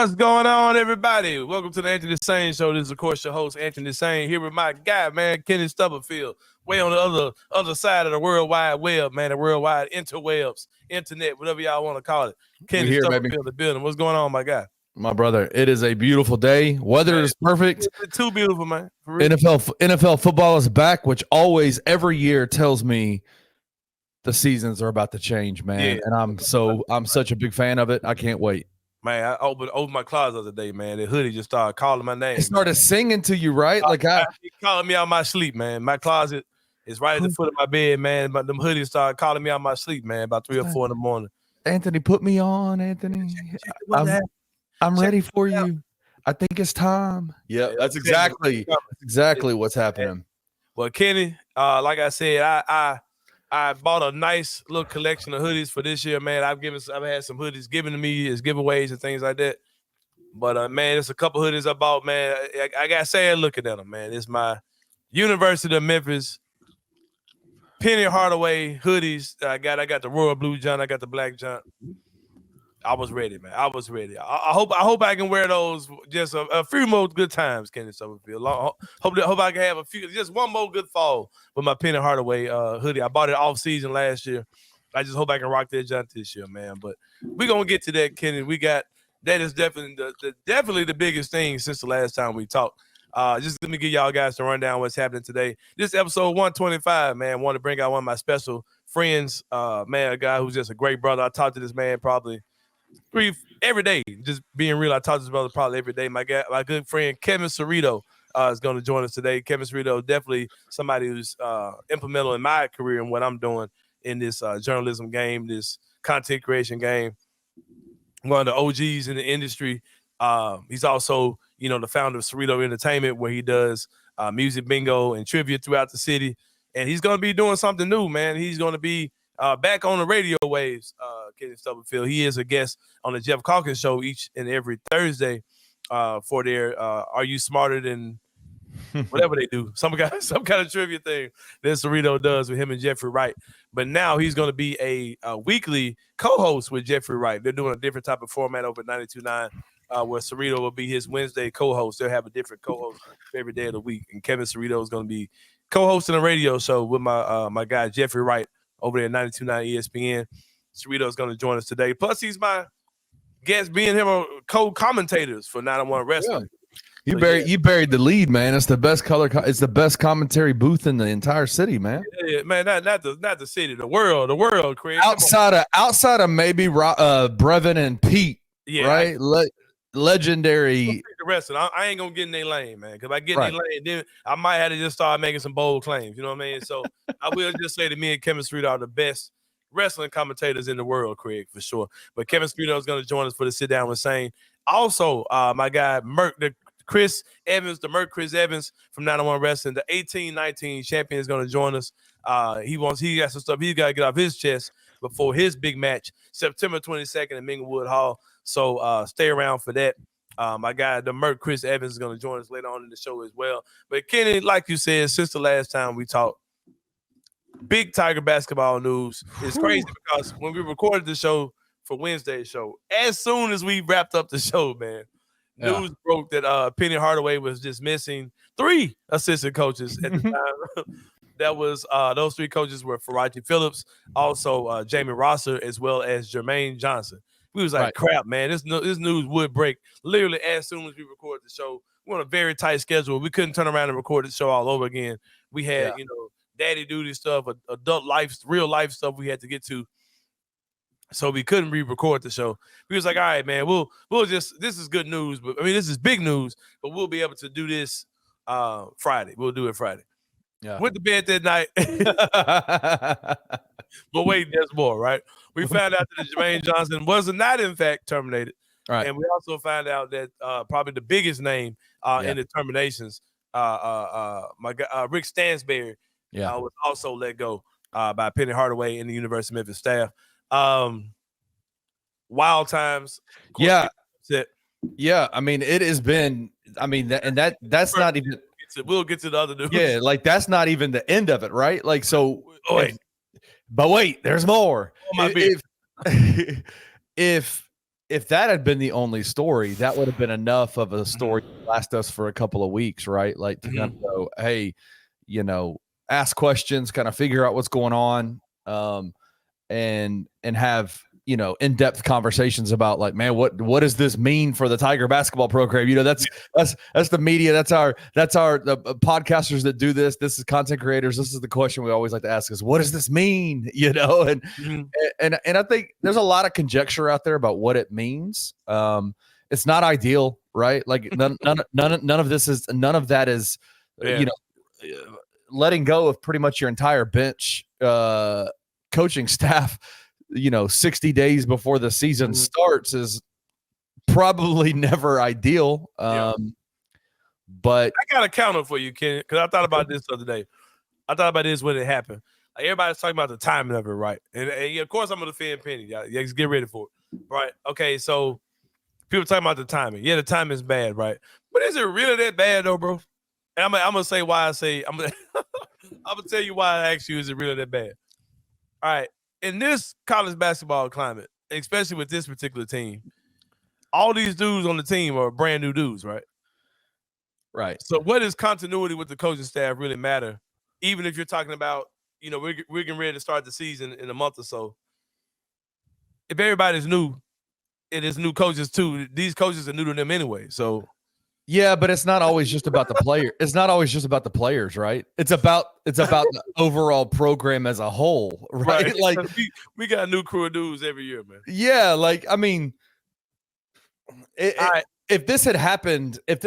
What's going on, everybody? Welcome to the Anthony Sain Show. This is, of course, your host, Anthony Sain, here with my guy, man, Kenny Stubblefield, way on the other side of the World Wide Web, man, the World Wide Interwebs, Internet, whatever y'all want to call it. Kenny Stubblefield, the building. What's going on, my guy? My brother, it is a beautiful day. Weather is perfect. It's too beautiful, man. NFL football is back, which always every year tells me the seasons are about to change, man. Yeah. And I'm such a big fan of it. I can't wait. Man, I opened my closet the other day, man. The hoodie just started calling my name. It started singing to you, right? He calling me out of my sleep, man. My closet is right at the foot of my bed, man. But them hoodies started calling me out of my sleep, man, about 3 or 4 in the morning. Anthony, put me on, Anthony. I'm ready for you. I think it's time. Yeah, that's exactly what's happening. Well, Kenny, like I said, I bought a nice little collection of hoodies for this year, man. I've had some hoodies given to me as giveaways and things like that. But man, it's a couple hoodies I bought, man. I got sad looking at them, man. It's my University of Memphis Penny Hardaway hoodies. I got the royal blue jump. I got the black jump. I was ready, man. I was ready. I hope I can wear those just a few more good times, Kenny Stubblefield. Hope I can have just one more good fall with my Penny Hardaway hoodie. I bought it off season last year. I just hope I can rock that jump this year, man. But we're gonna get to that, Kenny. That is definitely the biggest thing since the last time we talked. Just let me give y'all guys to run down what's happening today. This episode 125, man. I want to bring out one of my special friends, man, a guy who's just a great brother. I talk to this man probably every day, just being real. I talk to his brother probably every day. My good friend Kevin Cerrito is going to join us today. Kevin Cerrito, definitely somebody who's implemental in my career and what I'm doing in this journalism game, this content creation game. One of the OGs in the industry. He's also, the founder of Cerrito Entertainment, where he does music bingo and trivia throughout the city. And he's going to be doing something new, man. He's going to be back on the radio waves, Kenny Stubblefield. He is a guest on the Jeff Calkins show each and every Thursday for their Are You Smarter Than whatever they do. Some kind of trivia thing that Cerrito does with him and Jeffrey Wright. But now he's going to be a weekly co-host with Jeffrey Wright. They're doing a different type of format over at 92.9 where Cerrito will be his Wednesday co-host. They'll have a different co-host every day of the week. And Kevin Cerrito is going to be co-hosting a radio show with my guy Jeffrey Wright over there at 92.9 ESPN. Cerrito is going to join us today. Plus, he's my guest, being him a co-commentators for 901 Wrestling. Yeah. You buried the lead, man. It's the best It's the best commentary booth in the entire city, man. Yeah, man. Not the city, the world, Craig. Outside of maybe Brevin and Pete, yeah, right? Legendary. Wrestling. I ain't gonna get in their lane, man. Because if I get in their lane, then I might have to just start making some bold claims. You know what I mean? So I will just say that me and Kevin Cerrito are the best wrestling commentators in the world, Craig, for sure. But Kevin Cerrito is going to join us for the sit down with Sain. Also, my guy Merc, the Merc Chris Evans from 901 Wrestling, the 18-19 champion, is going to join us. He got some stuff he's got to get off his chest before his big match, September 22nd in Minglewood Hall. So stay around for that. My guy, the Merc Chris Evans, is going to join us later on in the show as well. But Kenny, like you said, since the last time we talked, big Tiger basketball news. It's crazy because when we recorded the show for Wednesday's show, as soon as we wrapped up the show, man, news broke that Penny Hardaway was just missing 3 assistant coaches at the time. That was those 3 coaches were Faraji Phillips, also Jamie Rosser, as well as Jermaine Johnson. We was like, crap, man, this news would break literally as soon as we recorded the show. We're on a very tight schedule. We couldn't turn around and record the show all over again. We had, daddy duty stuff, adult life, real life stuff we had to get to. So we couldn't re-record the show. We was like, all right, man, we'll just, this is good news, but this is big news, but we'll be able to do this Friday. We'll do it Friday. Yeah. Went to bed that night. But wait, there's more, right? We found out that Jermaine Johnson was not, in fact, terminated. Right. And we also found out that probably the biggest name in the terminations, my guy, Rick Stansbury, was also let go by Penny Hardaway and the University of Memphis staff. Wild times. Yeah. Yeah. It has been, that's not even. We'll get to the other news. Yeah. Like, that's not even the end of it, right? Like, so. But wait, there's more. If if that had been the only story, that would have been enough of a story to last us for a couple of weeks, right? Like to kind of go, hey, ask questions, kind of figure out what's going on, and have in-depth conversations about like, man, what does this mean for the Tiger basketball program? That's the media, that's our the podcasters that do this is content creators. This is the question we always like to ask is, what does this mean? And I think there's a lot of conjecture out there about what it means. It's not ideal, right? Like none of that is letting go of pretty much your entire bench coaching staff 60 days before the season starts is probably never ideal. But I got a counter for you, Ken, because I thought about this the other day. I thought about this when it happened. Like everybody's talking about the timing of it, right? And of course I'm gonna defend Penny. Yeah, just get ready for it. Right. Okay, so people talking about the timing. Yeah, the timing is bad, right? But is it really that bad though, bro? And I'm gonna say why I say I'm gonna tell you why I ask you, is it really that bad? All right. In this college basketball climate, especially with this particular team, all these dudes on the team are brand new dudes, right? Right. So what does continuity with the coaching staff really matter? Even if you're talking about, we're getting ready to start the season in a month or so. If everybody's new, it is new coaches too. These coaches are new to them anyway. So yeah, but it's not always just about the player. It's not always just about the players, right? It's about the overall program as a whole, right? Like we got a new crew of dudes every year, man. Yeah, like I mean, if this had happened, if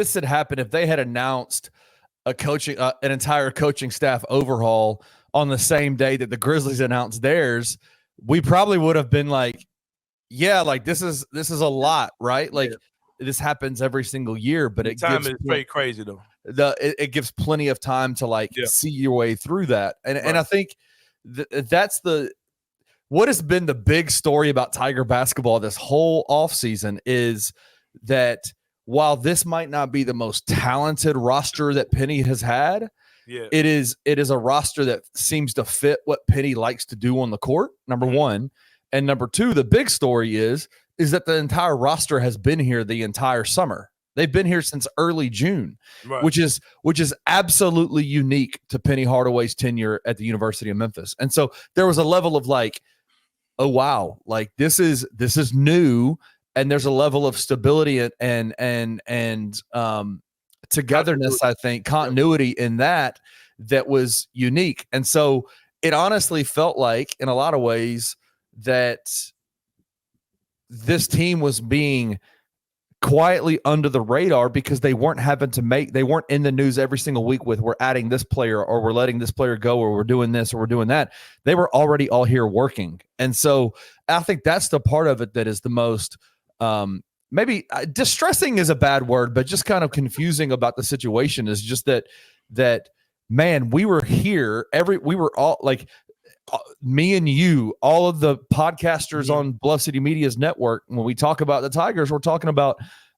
they had announced an entire coaching staff overhaul on the same day that the Grizzlies announced theirs, we probably would have been like, yeah, like this is a lot, right? Like this happens every single year, but it time is very crazy though. It gives plenty of time to like see your way through that, and I think that's what has been the big story about Tiger basketball this whole offseason is that while this might not be the most talented roster that Penny has had, it is a roster that seems to fit what Penny likes to do on the court, number one. And number two, the big story is that the entire roster has been here the entire summer. They've been here since early June, which is absolutely unique to Penny Hardaway's tenure at the University of Memphis. And so there was a level of like, oh wow, like this is new, and there's a level of stability and togetherness, I think, continuity in that was unique. And so it honestly felt like in a lot of ways that this team was being quietly under the radar because they weren't in the news every single week with we're adding this player or we're letting this player go or we're doing this or we're doing that. They were already all here working. And so I think that's the part of it that is the most maybe distressing is a bad word, but just kind of confusing about the situation is just that man, we were here we were all like me and you, all of the podcasters on Bluff City Media's network, when we talk about the Tigers, we're talking about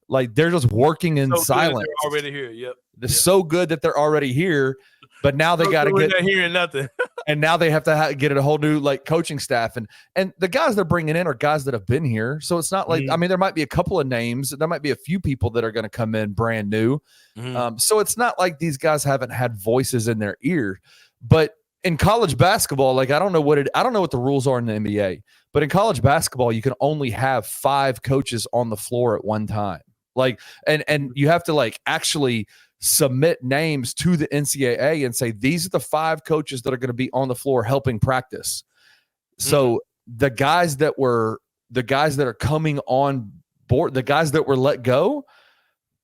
like they're just working in silence. They're already here. Yep. It's so good that they're already here, but now they got to get hearing nothing. And now they have to get a whole new like coaching staff, and the guys they're bringing in are guys that have been here. So it's not like I mean, there might be a couple of names, there might be a few people that are going to come in brand new. So it's not like these guys haven't had voices in their ear, but in college basketball, like I don't know what the rules are in the NBA, but in college basketball, you can only have 5 coaches on the floor at one time. Like, and you have to like actually submit names to the NCAA and say, these are the 5 coaches that are going to be on the floor helping practice. So the guys that are coming on board, the guys that were let go,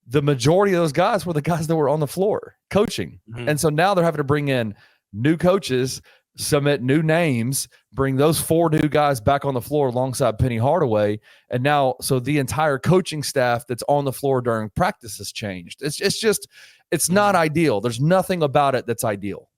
the majority of those guys were the guys that were on the floor coaching. And so now they're having to bring in new coaches, submit new names, bring those 4 new guys back on the floor alongside Penny Hardaway. And now, so the entire coaching staff that's on the floor during practice has changed. It's not ideal. There's nothing about it that's ideal.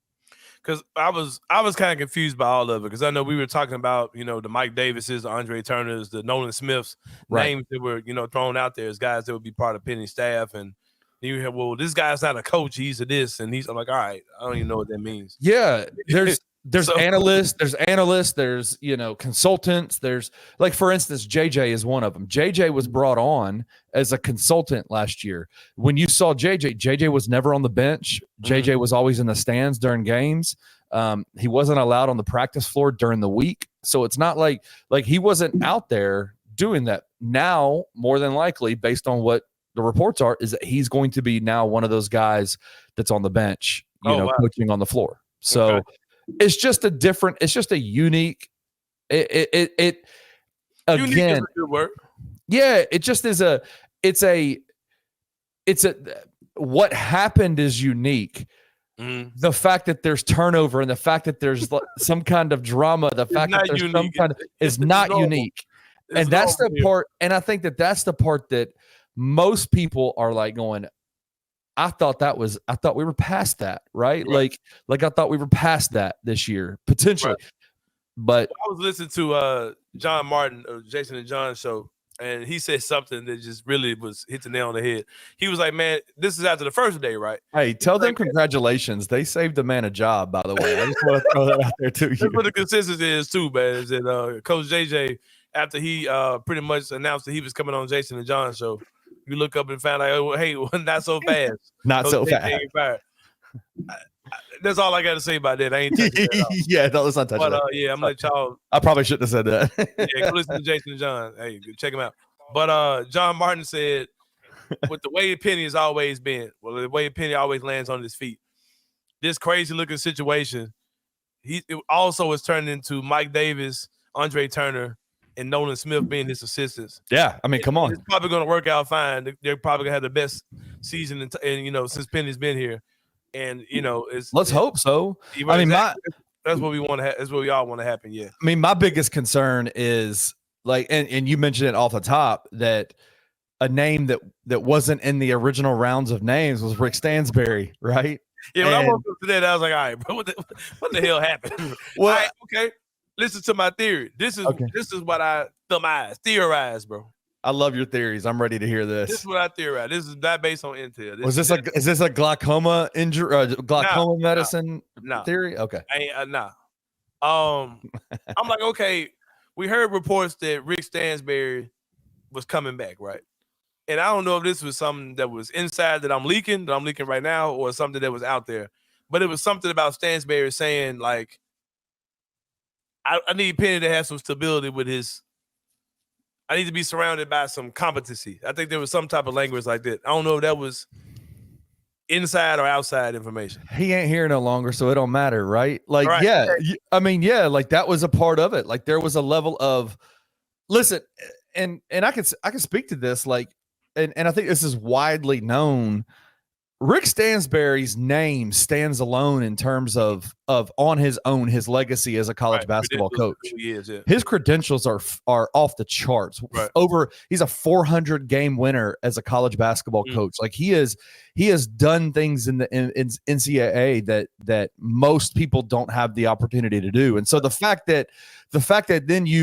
Because I was kind of confused by all of it, because I know we were talking about, the Mike Davises, the Andre Turners, the Nolan Smiths, names that were, thrown out there as guys that would be part of Penny's staff. And you hear, well, this guy's not a coach, he's a this, and I'm like, all right, I don't even know what that means. Yeah, There's analysts, there's, you know, consultants, there's, like, for instance, JJ is one of them. JJ was brought on as a consultant last year. When you saw JJ was never on the bench. JJ was always in the stands during games. He wasn't allowed on the practice floor during the week. So it's not like he wasn't out there doing that. Now, more than likely, based on what the reports are, is that he's going to be now one of those guys that's on the bench, coaching on the floor. So it's just a different, it's just a unique, it again, unique is a good word. Yeah, it just is what happened is unique. The fact that there's turnover and the fact that there's some kind of drama, the fact that there's some kind of is not unique. And that's the part, and I think that that's the part that most people are like going, I thought we were past that, right? Like I thought we were past that this year, potentially. Right. But I was listening to John Martin, Jason and John show, and he said something that just really hit the nail on the head. He was like, man, this is after the first day, right? Hey, tell them congratulations. They saved the man a job, by the way. I just want to throw that out there too. That's what the consensus is too, man. Is that Coach JJ, after he pretty much announced that he was coming on Jason and John show, you look up and find out, oh, hey, not so fast. Not so fast. That's all I got to say about that. I ain't touching that. Yeah, no, let's not touch that. Yeah, I'm let y'all. I probably shouldn't have said that. Yeah, go listen to Jason and John. Hey, check him out. But John Martin said, with the way Penny has always been, the way Penny always lands on his feet, this crazy looking situation, it also is turned into Mike Davis, Andre Turner, and Nolan Smith being his assistants. Yeah, I mean, come on. It's probably going to work out fine. They're probably going to have the best season, and since Penny's been here. And, let's hope so. I mean, that's what we want to have. That's what we all want to happen. Yeah. I mean, my biggest concern is and you mentioned it off the top, that a name that wasn't in the original rounds of names was Rick Stansbury, right? Yeah, when I woke up today, I was like, all right, bro, what the hell happened? Well, right, okay. Listen to my theory. This is what I theorize, bro. I love your theories. I'm ready to hear this. This is what I theorize. This is not based on intel. Is this a glaucoma injury, glaucoma medicine theory? Okay. Nah. I'm like, okay. We heard reports that Rick Stansbury was coming back, right? And I don't know if this was something that was inside that I'm leaking right now, or something that was out there. But it was something about Stansbury saying, like, I need Penny to have some stability with I need to be surrounded by some competency. I think there was some type of language like that. I don't know if that was inside or outside information. He ain't here no longer, so it don't matter, right? Like, right. Yeah, I mean, yeah, like that was a part of it. Like there was a level of, listen, and I can speak to this, like, and I think this is widely known. Rick Stansbury's name stands alone in terms of on his own, his legacy as a college basketball coach. His credentials are off the charts. Right. He's a 400 game winner as a college basketball coach. Like he has done things in NCAA that most people don't have the opportunity to do. And so the fact that then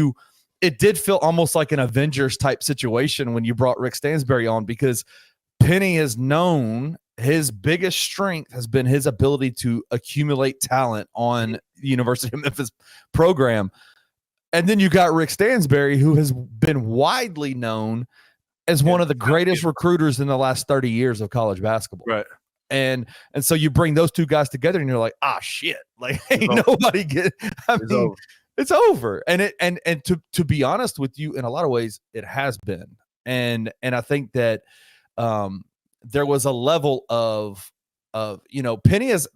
it did feel almost like an Avengers type situation when you brought Rick Stansbury on, because Penny is known. His biggest strength has been his ability to accumulate talent on the University of Memphis program. And then you got Rick Stansbury, who has been widely known as one of the greatest recruiters in the last 30 years of college basketball. Right. And so you bring those two guys together and you're like, shit. Like ain't nobody it's over. And to be honest with you, in a lot of ways, it has been. And I think that there was a level of Penny has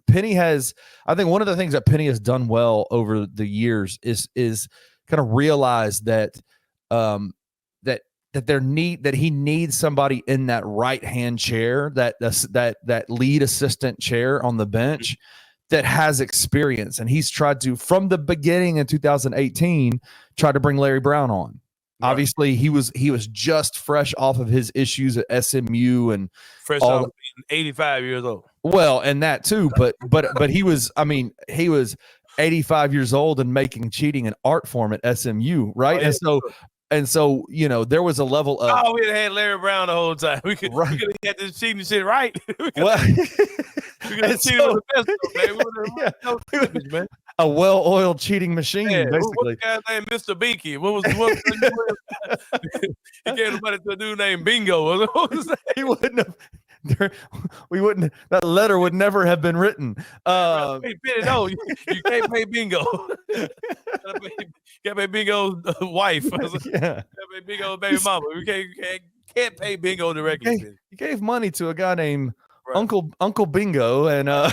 I think one of the things that Penny has done well over the years is kind of realize that that he needs somebody in that right hand chair, that lead assistant chair on the bench that has experience. And he's tried to, from the beginning in 2018, try to bring Larry Brown on. Right. Obviously, he was just fresh off of his issues at SMU and fresh off 85 years old. Well, and that too, but he was 85 years old and making cheating an art form at SMU, right? Oh, yeah. And so there was a level of we had Larry Brown the whole time. We could have had this cheating shit right. Well, we could have cheated with the best, man. a well-oiled cheating machine, Yeah, basically. what's the guy's name? Mr. Beaky. He gave the money to a dude named Bingo. What was that? He wouldn't have. We wouldn't. That letter would never have been written. Hey, Penny, no, you can't pay Bingo. Can't pay Bingo's wife. Yeah, Can't pay Bingo's baby mama. We can't pay Bingo directly. He gave money to a guy named Right. Uncle Bingo, and that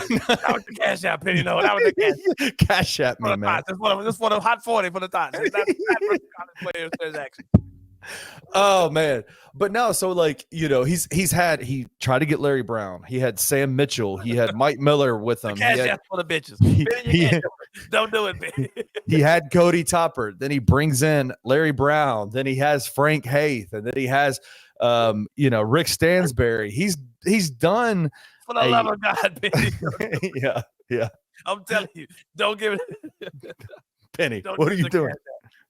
was the cash out, Penny. No, that was the cash at me, man. Just for the hot 40 for the tots. It's not for the college players transaction. Oh man, but no, so like he tried to get Larry Brown. He had Sam Mitchell. He had Mike Miller with him. Cash out for the bitches. Don't do it, man. He had Cody Topper. Then he brings in Larry Brown. Then he has Frank Haith, and then he has Rick Stansbury. He's done. For the love of God, Penny. Yeah. I'm telling you, don't give it. Penny, what are you doing?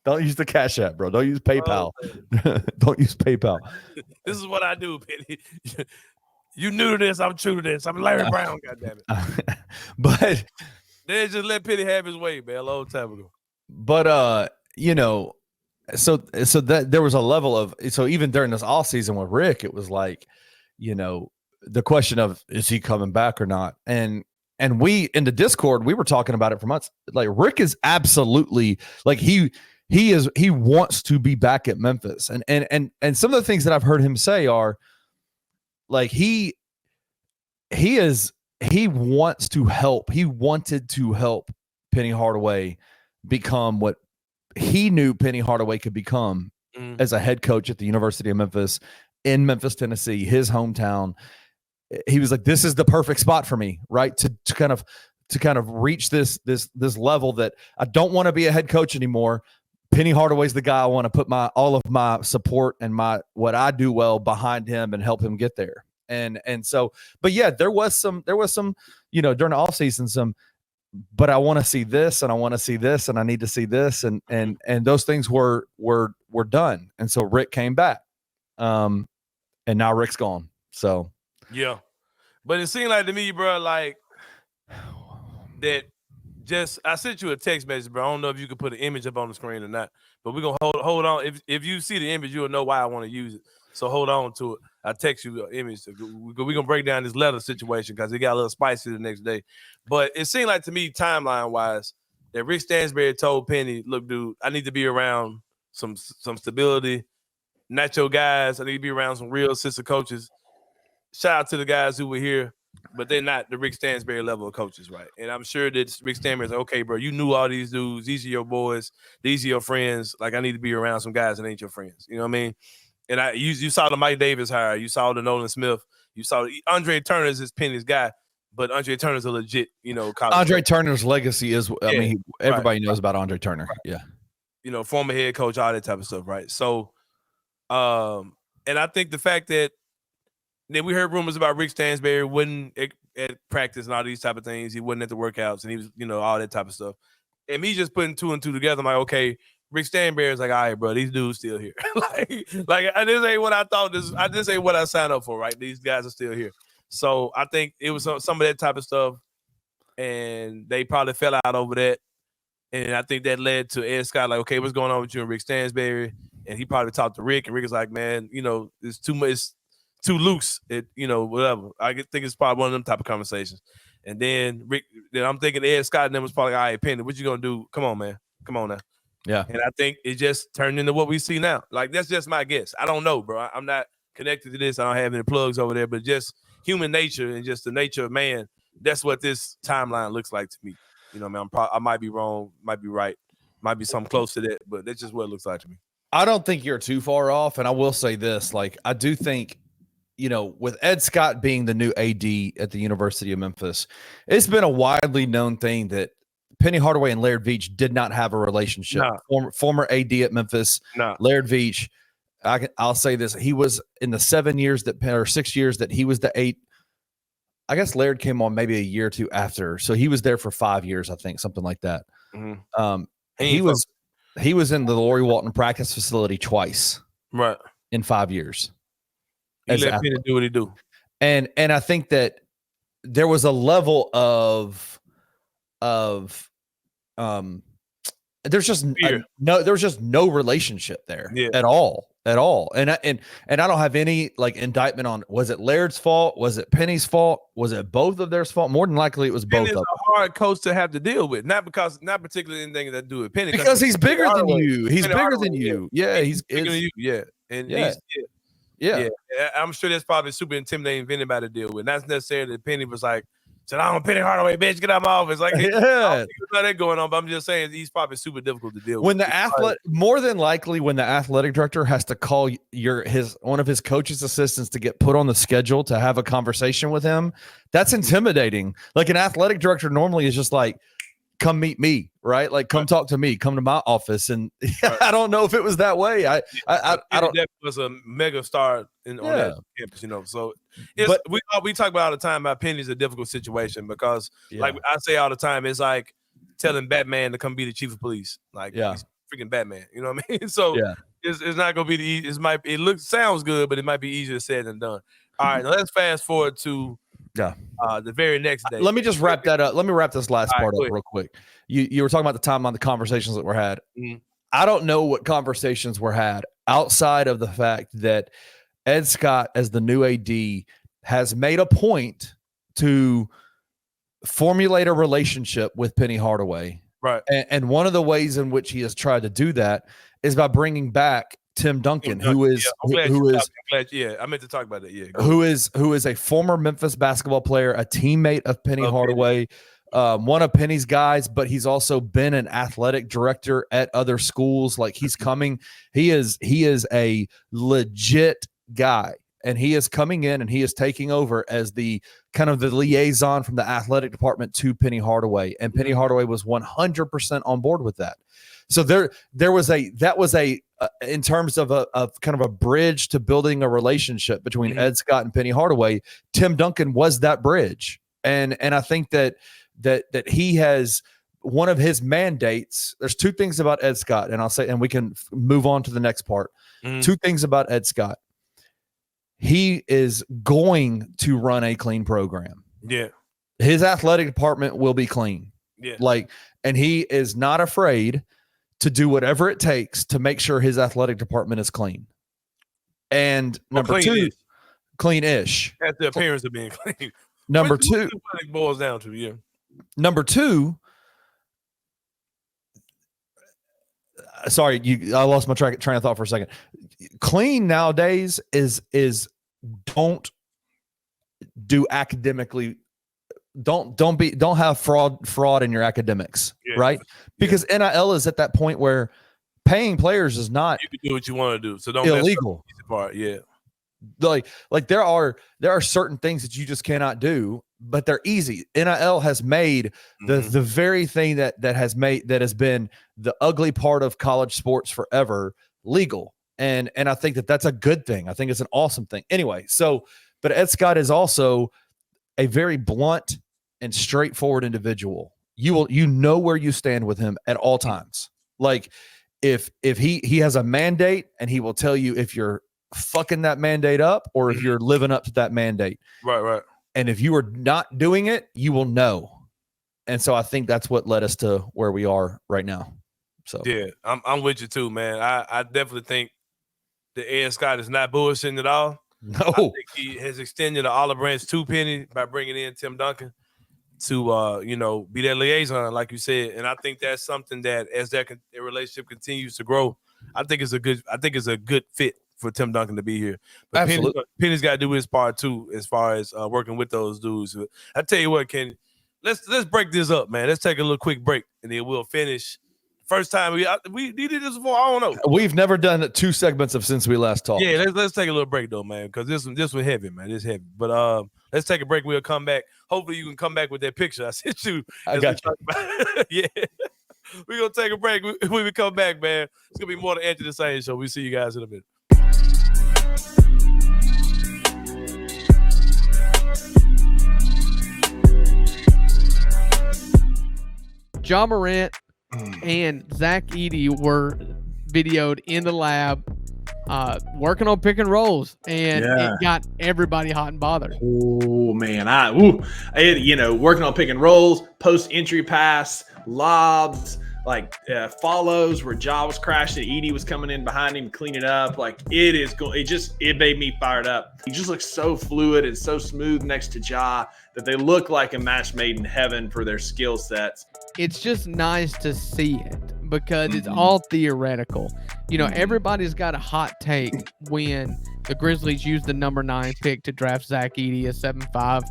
Don't use the Cash App, bro. Don't use PayPal. Don't use PayPal. This is what I do, Penny. You new to this. I'm true to this. I'm Larry Brown, goddammit. But they just let Penny have his way, man, a long time ago. But so that there was a level of, so even during this off season with Rick, it was like, the question of, is he coming back or not? And we in the Discord, we were talking about it for months. Like Rick is absolutely like he wants to be back at Memphis. And some of the things that I've heard him say are like he wants to help. He wanted to help Penny Hardaway become what he knew Penny Hardaway could become as a head coach at the University of Memphis in Memphis, Tennessee, his hometown. He was like, this is the perfect spot for me, right? To kind of reach this level that I don't want to be a head coach anymore. Penny Hardaway's the guy I want to put all of my support and what I do well behind him and help him get there. And so, but yeah, there was some, during the off season, but I want to see this and I want to see this and I need to see this. And those things were done. And so Rick came back. And now Rick's gone. So. Yeah. But it seemed like to me, bro, like that I sent you a text message, bro. I don't know if you could put an image up on the screen or not, but we're going to hold on. If you see the image, you'll know why I want to use it. So hold on to it. I text you an image. We're going to break down this letter situation because it got a little spicy the next day. But it seemed like to me, timeline-wise, that Rick Stansbury told Penny, look, dude, I need to be around some stability, not your guys. I need to be around some real assistant coaches. Shout out to the guys who were here, but they're not the Rick Stansbury level of coaches, right? And I'm sure that Rick Stansbury's like, okay, bro, you knew all these dudes. These are your boys. These are your friends. Like, I need to be around some guys that ain't your friends. You know what I mean? And you saw the Mike Davis hire. You saw the Nolan Smith. You saw Andre Turner's his Penny's guy, but Andre Turner's a legit, college Andre coach. Turner's legacy is, everybody knows about Andre Turner. Right. Yeah. Former head coach, all that type of stuff, right? So, and I think the fact that then we heard rumors about Rick Stansbury wasn't at practice and all these type of things. He wasn't at the workouts and he was, all that type of stuff. And me just putting two and two together, I'm like, okay, Rick Stansbury is like, all right, bro, these dudes still here. like this ain't what I thought. This ain't what I signed up for, right? These guys are still here. So I think it was some of that type of stuff, and they probably fell out over that. And I think that led to Ed Scott, like, okay, what's going on with you and Rick Stansbury? And he probably talked to Rick, and Rick is like, man, it's too much. Too loose, whatever. I think it's probably one of them type of conversations. And then I'm thinking Ed Scott and them was probably, all right, Penny, what you gonna do? Come on, man. Come on now. Yeah. And I think it just turned into what we see now. Like, that's just my guess. I don't know, bro. I'm not connected to this. I don't have any plugs over there, but just human nature and just the nature of man, that's what this timeline looks like to me. I might be wrong, might be right, might be something close to that, but that's just what it looks like to me. I don't think you're too far off. And I will say this, like, I do think, with Ed Scott being the new AD at the University of Memphis, it's been a widely known thing that Penny Hardaway and Laird Veach did not have a relationship. No. Former AD at Memphis, no. Laird Veach, I'll say this, he was in the 6 years that he was the 8. I guess Laird came on maybe a year or two after, so he was there for 5 years, I think, something like that. Mm-hmm. He was in the Laurie Walton practice facility twice, right, in 5 years. He let Penny do what he do. And I think that there was a level of there's just no relationship there at all. And I don't have any like indictment on, was it Laird's fault? Was it Penny's fault? Was it both of theirs fault? More than likely it was both of them. A hard coach to have to deal with, not particularly anything that do with Penny, because he's bigger than you. He's bigger than you. Yeah, he's bigger than you. Yeah. And I'm sure that's probably super intimidating for anybody to deal with. Not necessarily that Penny was like, said, I'm Penny Hardaway, bitch, get out of my office. Like, there's that going on, but I'm just saying he's probably super difficult to deal with. More than likely, when the athletic director has to call one of his coach's assistants to get put on the schedule to have a conversation with him, that's intimidating. Like, an athletic director normally is just like, come meet me, right? Like, come talk to me, come to my office. And I don't know if it was that way. I don't. That was a mega star on that campus, So we talk about all the time about Penny's a difficult situation because, like I say all the time, it's like telling Batman to come be the chief of police. Like, he's freaking Batman. You know what I mean? So it's not gonna be the easy. Sounds good, but it might be easier said than done. All right, now let's fast forward to the very next day. Let me just wrap that up. Let me wrap this last part up real quick. You were talking about the timeline, the conversations that were had. Mm-hmm. I don't know what conversations were had outside of the fact that Ed Scott, as the new AD, has made a point to formulate a relationship with Penny Hardaway. Right. And one of the ways in which he has tried to do that is by bringing back Tim Duncan, who is I meant to talk about it. Yeah, who is a former Memphis basketball player, a teammate of Penny Hardaway, one of Penny's guys, but he's also been an athletic director at other schools. Like, he's coming, he is a legit guy, and he is coming in and he is taking over as the kind of the liaison from the athletic department to Penny Hardaway, and Penny Hardaway was 100% on board with that. So that was in terms of a kind of a bridge to building a relationship between Ed Scott and Penny Hardaway. Tim Duncan was that bridge, and I think that he has, one of his mandates. There's two things about Ed Scott, and I'll say, and we can move on to the next part. Two things about Ed Scott. He is going to run a clean program. Yeah, his athletic department will be clean. Yeah, and he is not afraid to do whatever it takes to make sure his athletic department is clean. And number two, clean-ish. At the appearance of being clean. Number two, what it boils down to, Number two, sorry, I lost my train of thought for a second. Clean nowadays is don't do academically. Don't have fraud in your academics, right? Because NIL is at that point where paying players is not, you can do what you want to do, so don't illegal. Part. Like there are certain things that you just cannot do, but they're easy. NIL has made the very thing that has been the ugly part of college sports forever legal, and I think that's a good thing. I think it's an awesome thing. Anyway, but Ed Scott is also a very blunt and straightforward individual. You know where you stand with him at all times. Like, if he has a mandate, and he will tell you if you're fucking that mandate up or if you're living up to that mandate. Right. And if you are not doing it, you will know. And so I think that's what led us to where we are right now. So yeah, I'm with you too, man. I definitely think that Ed Scott is not bullshitting at all. No, I think he has extended the olive branch to Penny by bringing in Tim Duncan to be that liaison, like you said. And I think that's something that, as their relationship continues to grow, I think it's a good fit for Tim Duncan to be here. But absolutely, Penny's got to do his part too, as far as working with those dudes. I tell you what, Kenny, let's break this up, man. Let's take a little quick break, and then we'll finish. First time we did this before, I don't know. We've never done 2 segments of since we last talked. Yeah, let's take a little break though, man, because this one heavy, man. It's heavy. But let's take a break. We'll come back. Hopefully, you can come back with that picture I sent you. I got you. Yeah, we're gonna take a break. When we come back, man, it's gonna be more to Enter the Sain Show. We'll see you guys in a minute. Ja Morant and Zach Edey were videoed in the lab working on pick and rolls, and it got everybody hot and bothered. Oh man, working on pick and rolls, post entry pass, lobs, like follows where Ja was crashing, Edie was coming in behind him, cleaning up. Like it made me fired up. He just looks so fluid and so smooth next to Ja that they look like a match made in heaven for their skill sets. It's just nice to see it because it's all theoretical. You know, everybody's got a hot take when the Grizzlies used the number 9 pick to draft Zach Edey, a 7'5"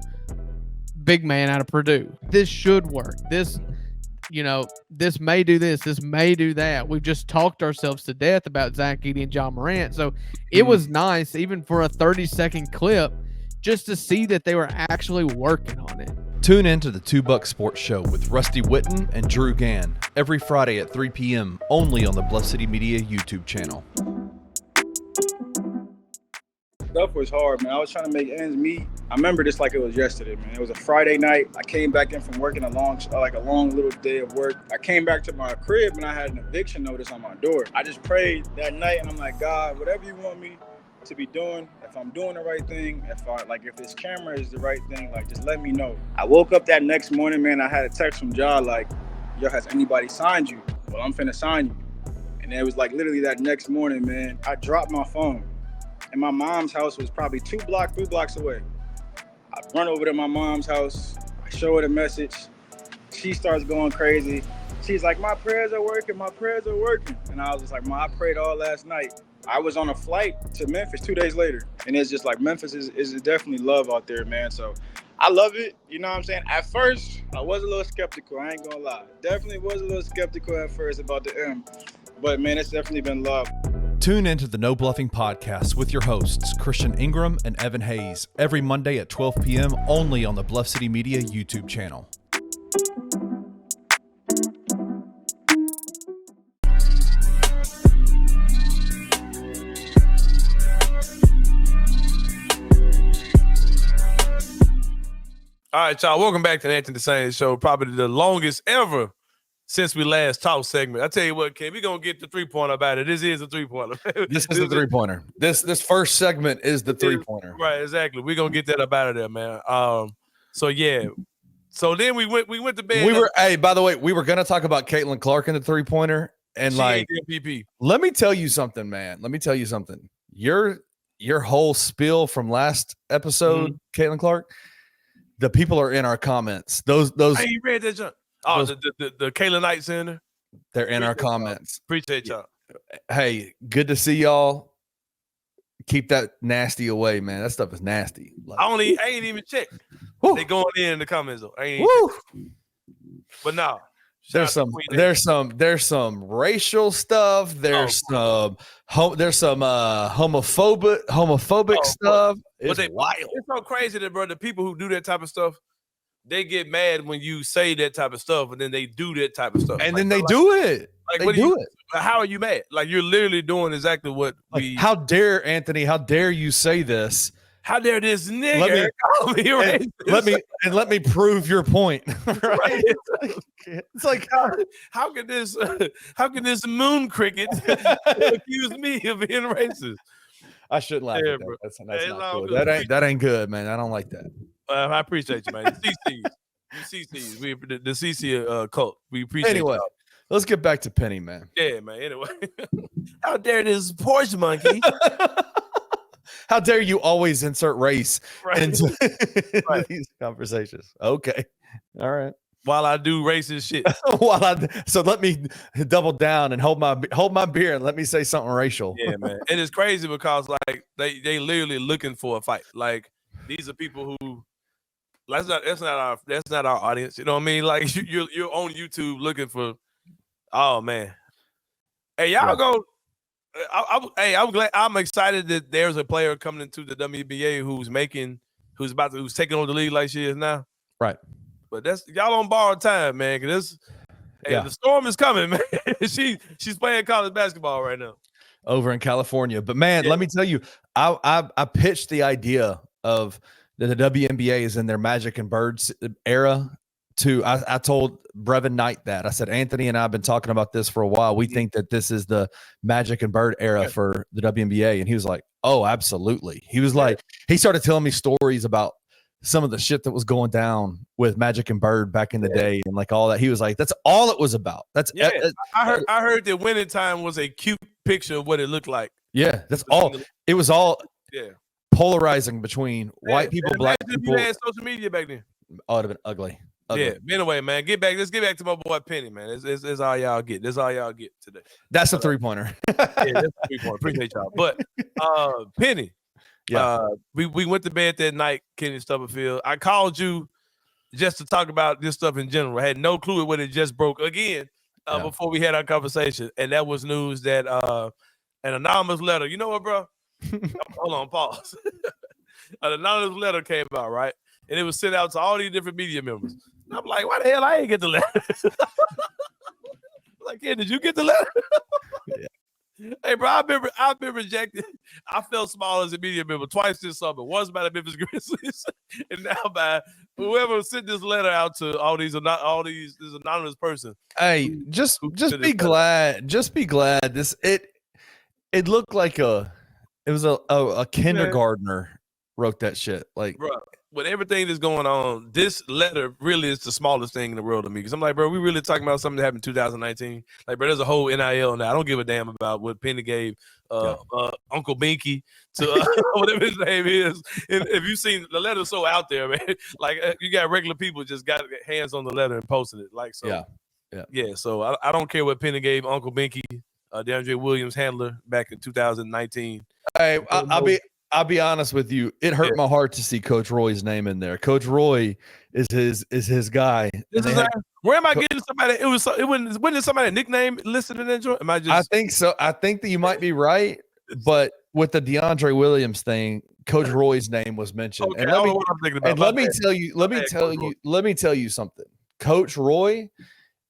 big man out of Purdue. This should work. This may do this. This may do that. We've just talked ourselves to death about Zach Edey and Ja Morant. So it was nice, even for a 30-second clip, just to see that they were actually working on it. Tune in to the $2 Sports Show with Rusty Witten and Drew Gann every Friday at 3 p.m. only on the Bluff City Media YouTube channel. Stuff was hard, man. I was trying to make ends meet. I remember this like it was yesterday, man. It was a Friday night. I came back in from working a long little day of work. I came back to my crib and I had an eviction notice on my door. I just prayed that night and I'm like, God, whatever you want me to be doing, if I'm doing the right thing, if this camera is the right thing, like just let me know. I woke up that next morning, man. I had a text from Ja like, yo, has anybody signed you? Well, I'm finna sign you. And it was like literally that next morning, man, I dropped my phone. And my mom's house was probably 3 blocks away. I run over to my mom's house. I show her the message. She starts going crazy. She's like, my prayers are working. And I was just like, Mom, I prayed all last night. I was on a flight to Memphis 2 days later. And it's just like Memphis is definitely love out there, man. So I love it. You know what I'm saying? At first, I was a little skeptical. I ain't gonna lie. Definitely was a little skeptical at first about the M. But, man, it's definitely been love. Tune into the No Bluffing Podcast with your hosts, Christian Ingram and Evan Hayes, every Monday at 12 p.m. only on the Bluff City Media YouTube channel. All right, y'all. Welcome back to the Anthony Sain Show. Probably the longest ever since we last talked segment. I tell you what, Ken, we're going to get the 3-pointer about it. This is a 3-pointer. This is the 3-pointer. This first segment is the 3-pointer. Right, exactly. We're going to get that up out of there, man. So, yeah. So then we went to bed. Hey, by the way, we were going to talk about Caitlin Clark in the 3-pointer. And let me tell you something, man. Your whole spiel from last episode, Caitlin Clark, the people are in our comments. Those I ain't read that junk. Oh, the Kayla Knight Center. They're in our comments. Appreciate y'all. Hey, good to see y'all. Keep that nasty away, man. That stuff is nasty. I ain't even checked. They going in the comments though. But no. There's some racial stuff. There's some homophobic stuff. It's wild. It's so crazy that, bro, the people who do that type of stuff, they get mad when you say that type of stuff, and then they do that type of stuff. And then they do it. Like, they do it. How are you mad? Like, you're literally doing exactly what we. How dare, Anthony? How dare you say this? How dare this nigga call me racist? Let me prove your point. Right? It's like how can this moon cricket accuse me of being racist? I shouldn't laugh at that. That's not cool. That ain't good, man. I don't like that. I appreciate you, man. The CCs, the CC cult. We appreciate. Anyway, y'all. Let's get back to Penny, man. Yeah, man. Anyway, how dare this Porsche monkey? How dare you always insert race into these conversations? Okay, all right. While I do racist shit. So let me double down and hold my beer and let me say something racial. Yeah, man. And it's crazy because like they literally looking for a fight. Like these are people who. That's not our audience. You know what I mean? Like you're on YouTube looking for. Oh man, hey y'all go. I'm glad. I'm excited that there's a player coming into the WNBA who's taking over the league like she is now. Right. But that's y'all on borrowed time, man. Cause the storm is coming, man. she's playing college basketball right now over in California. But man, let me tell you, I pitched the idea of that the WNBA is in their Magic and Birds era. I told Brevin Knight that. I said, Anthony and I have been talking about this for a while. We think that this is the Magic and Bird era for the WNBA. And he was like, oh, absolutely. He was like, he started telling me stories about some of the shit that was going down with Magic and Bird back in the day and like all that. He was like, that's all it was about. That's I heard that Winning Time was a cute picture of what it looked like. Yeah, that's all. It was all polarizing between white people, black people. You had social media back then. Oh, it'd have been ugly. Yeah. Anyway, man, let's get back to my boy Penny, man. It's all y'all get. That's all y'all get today. That's a 3-pointer. Yeah, that's a 3-pointer. Appreciate y'all. But Penny, we went to bed that night, Kenny Stubblefield. I called you just to talk about this stuff in general. I had no clue when it just broke again before we had our conversation, and that was news that an anonymous letter. You know what, bro? Hold on, pause. An anonymous letter came out, right? And it was sent out to all these different media members. And I'm like, why the hell I ain't get the letter? Like, yeah, did you get the letter? Hey, bro, I've been rejected. I felt small as a media member twice this summer. Once by the Memphis Grizzlies, and now by whoever sent this letter out to all these this anonymous person. Hey, just be glad. Just be glad. It looked like a kindergartner wrote that shit. Like, bro, with everything that's going on, this letter really is the smallest thing in the world to me. Because I'm like, bro, we really talking about something that happened in 2019. Like, bro, there's a whole NIL now. I don't give a damn about what Penny gave Uncle Binky to whatever his name is. And if you've seen the letter, so out there, man. Like, you got regular people just got hands on the letter and posted it. Like, so yeah. So I don't care what Penny gave Uncle Binky, DeAndre Williams handler back in 2019. Hey, I'll be honest with you. It hurt my heart to see Coach Roy's name in there. Coach Roy is his guy. Where am I getting somebody? It wasn't somebody nickname listed in that joint? Am I just? I think so. I think that you might be right, but with the DeAndre Williams thing, Coach Roy's name was mentioned. Okay, and let me tell you something. Coach Roy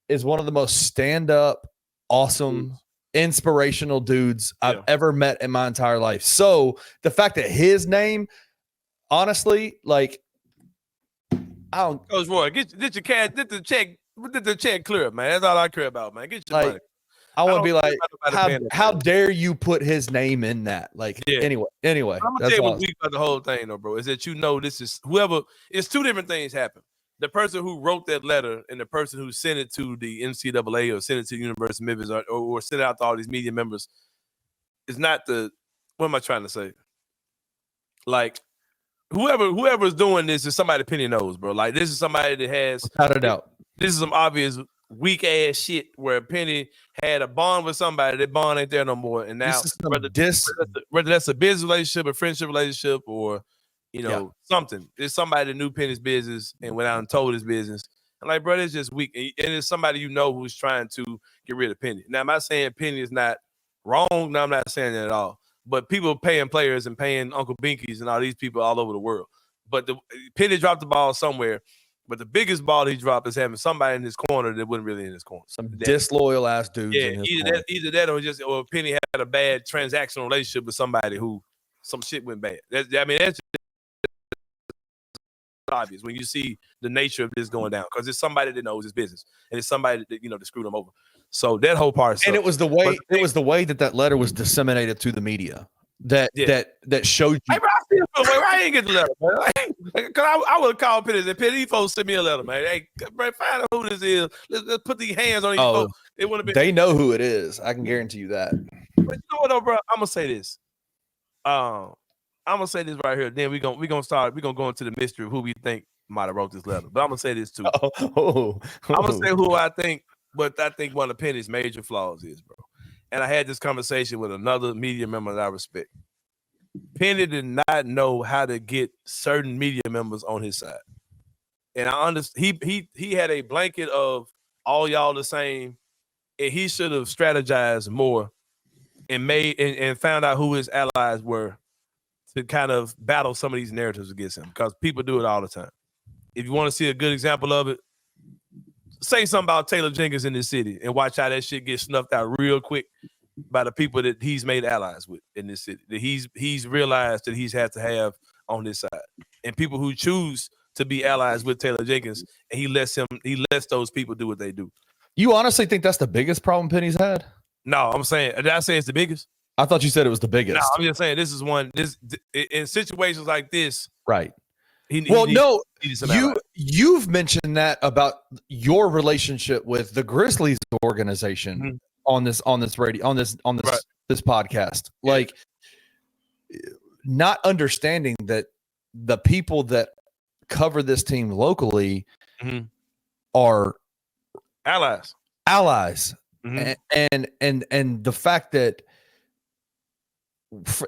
is one of the most stand-up, awesome, inspirational dudes I've ever met in my entire life. So the fact that his name, honestly, like, I don't. Coach Roy, get your cash, get the check clear, man. That's all I care about, man. Get your money. I want to be like, how dare you put his name in that? Like, anyway. I'm gonna tell you what's weak about the whole thing, though, bro, is that this is whoever. It's two different things happen. The person who wrote that letter and the person who sent it to the NCAA or sent it to the University of Memphis or sent it out to all these media members is not the. What am I trying to say? Like, whoever's doing this is somebody Penny knows, bro. Like, this is somebody that has. Without a doubt. This is some obvious weak ass shit where Penny had a bond with somebody. That bond ain't there no more, and now whether that's a business relationship, a friendship relationship, or something. It's somebody that knew Penny's business and went out and told his business. And like, bro, it's just weak. And it's somebody who's trying to get rid of Penny. Now, am I saying Penny is not wrong? No, I'm not saying that at all. But people paying players and paying Uncle Binkies and all these people all over the world. But Penny dropped the ball somewhere. But the biggest ball he dropped is having somebody in his corner that wasn't really in his corner. Some disloyal ass dudes. Yeah, either that or Penny had a bad transactional relationship with somebody who some shit went bad. That's obvious when you see the nature of this going down, because it's somebody that knows his business and it's somebody that that screwed him over. So that whole part, and it was the way that letter was disseminated to the media that showed you. Hey, bro, I didn't get the letter, man. Cause I would have called Penny and said, Penny, these folks send me a letter, man. Hey, bro, find out who this is. Let's put these hands on these folks. It would have been. They know who it is. I can guarantee you that. But you know what, though, bro? I'm gonna say this. I'm gonna say this right here. Then we're gonna go into the mystery of who we think might have wrote this letter. But I'm gonna say this too. I'm gonna say who I think, but I think one of Penny's major flaws is, bro. And I had this conversation with another media member that I respect. Penny did not know how to get certain media members on his side. And I understand he had a blanket of all y'all the same, and he should have strategized more and and found out who his allies were to kind of battle some of these narratives against him, because people do it all the time. If you want to see a good example of it, say something about Taylor Jenkins in this city and watch how that shit gets snuffed out real quick by the people that he's made allies with in this city, that he's realized that he's had to have on this side, and people who choose to be allies with Taylor Jenkins, and he lets those people do what they do. You honestly think that's the biggest problem Penny's had? No, I'm saying, did I say it's the biggest? I thought you said it was the biggest. No, I'm just saying this is one. This in situations like this, right? You've mentioned that about your relationship with the Grizzlies organization on this radio this podcast. Yeah. Like, not understanding that the people that cover this team locally are allies. And the fact that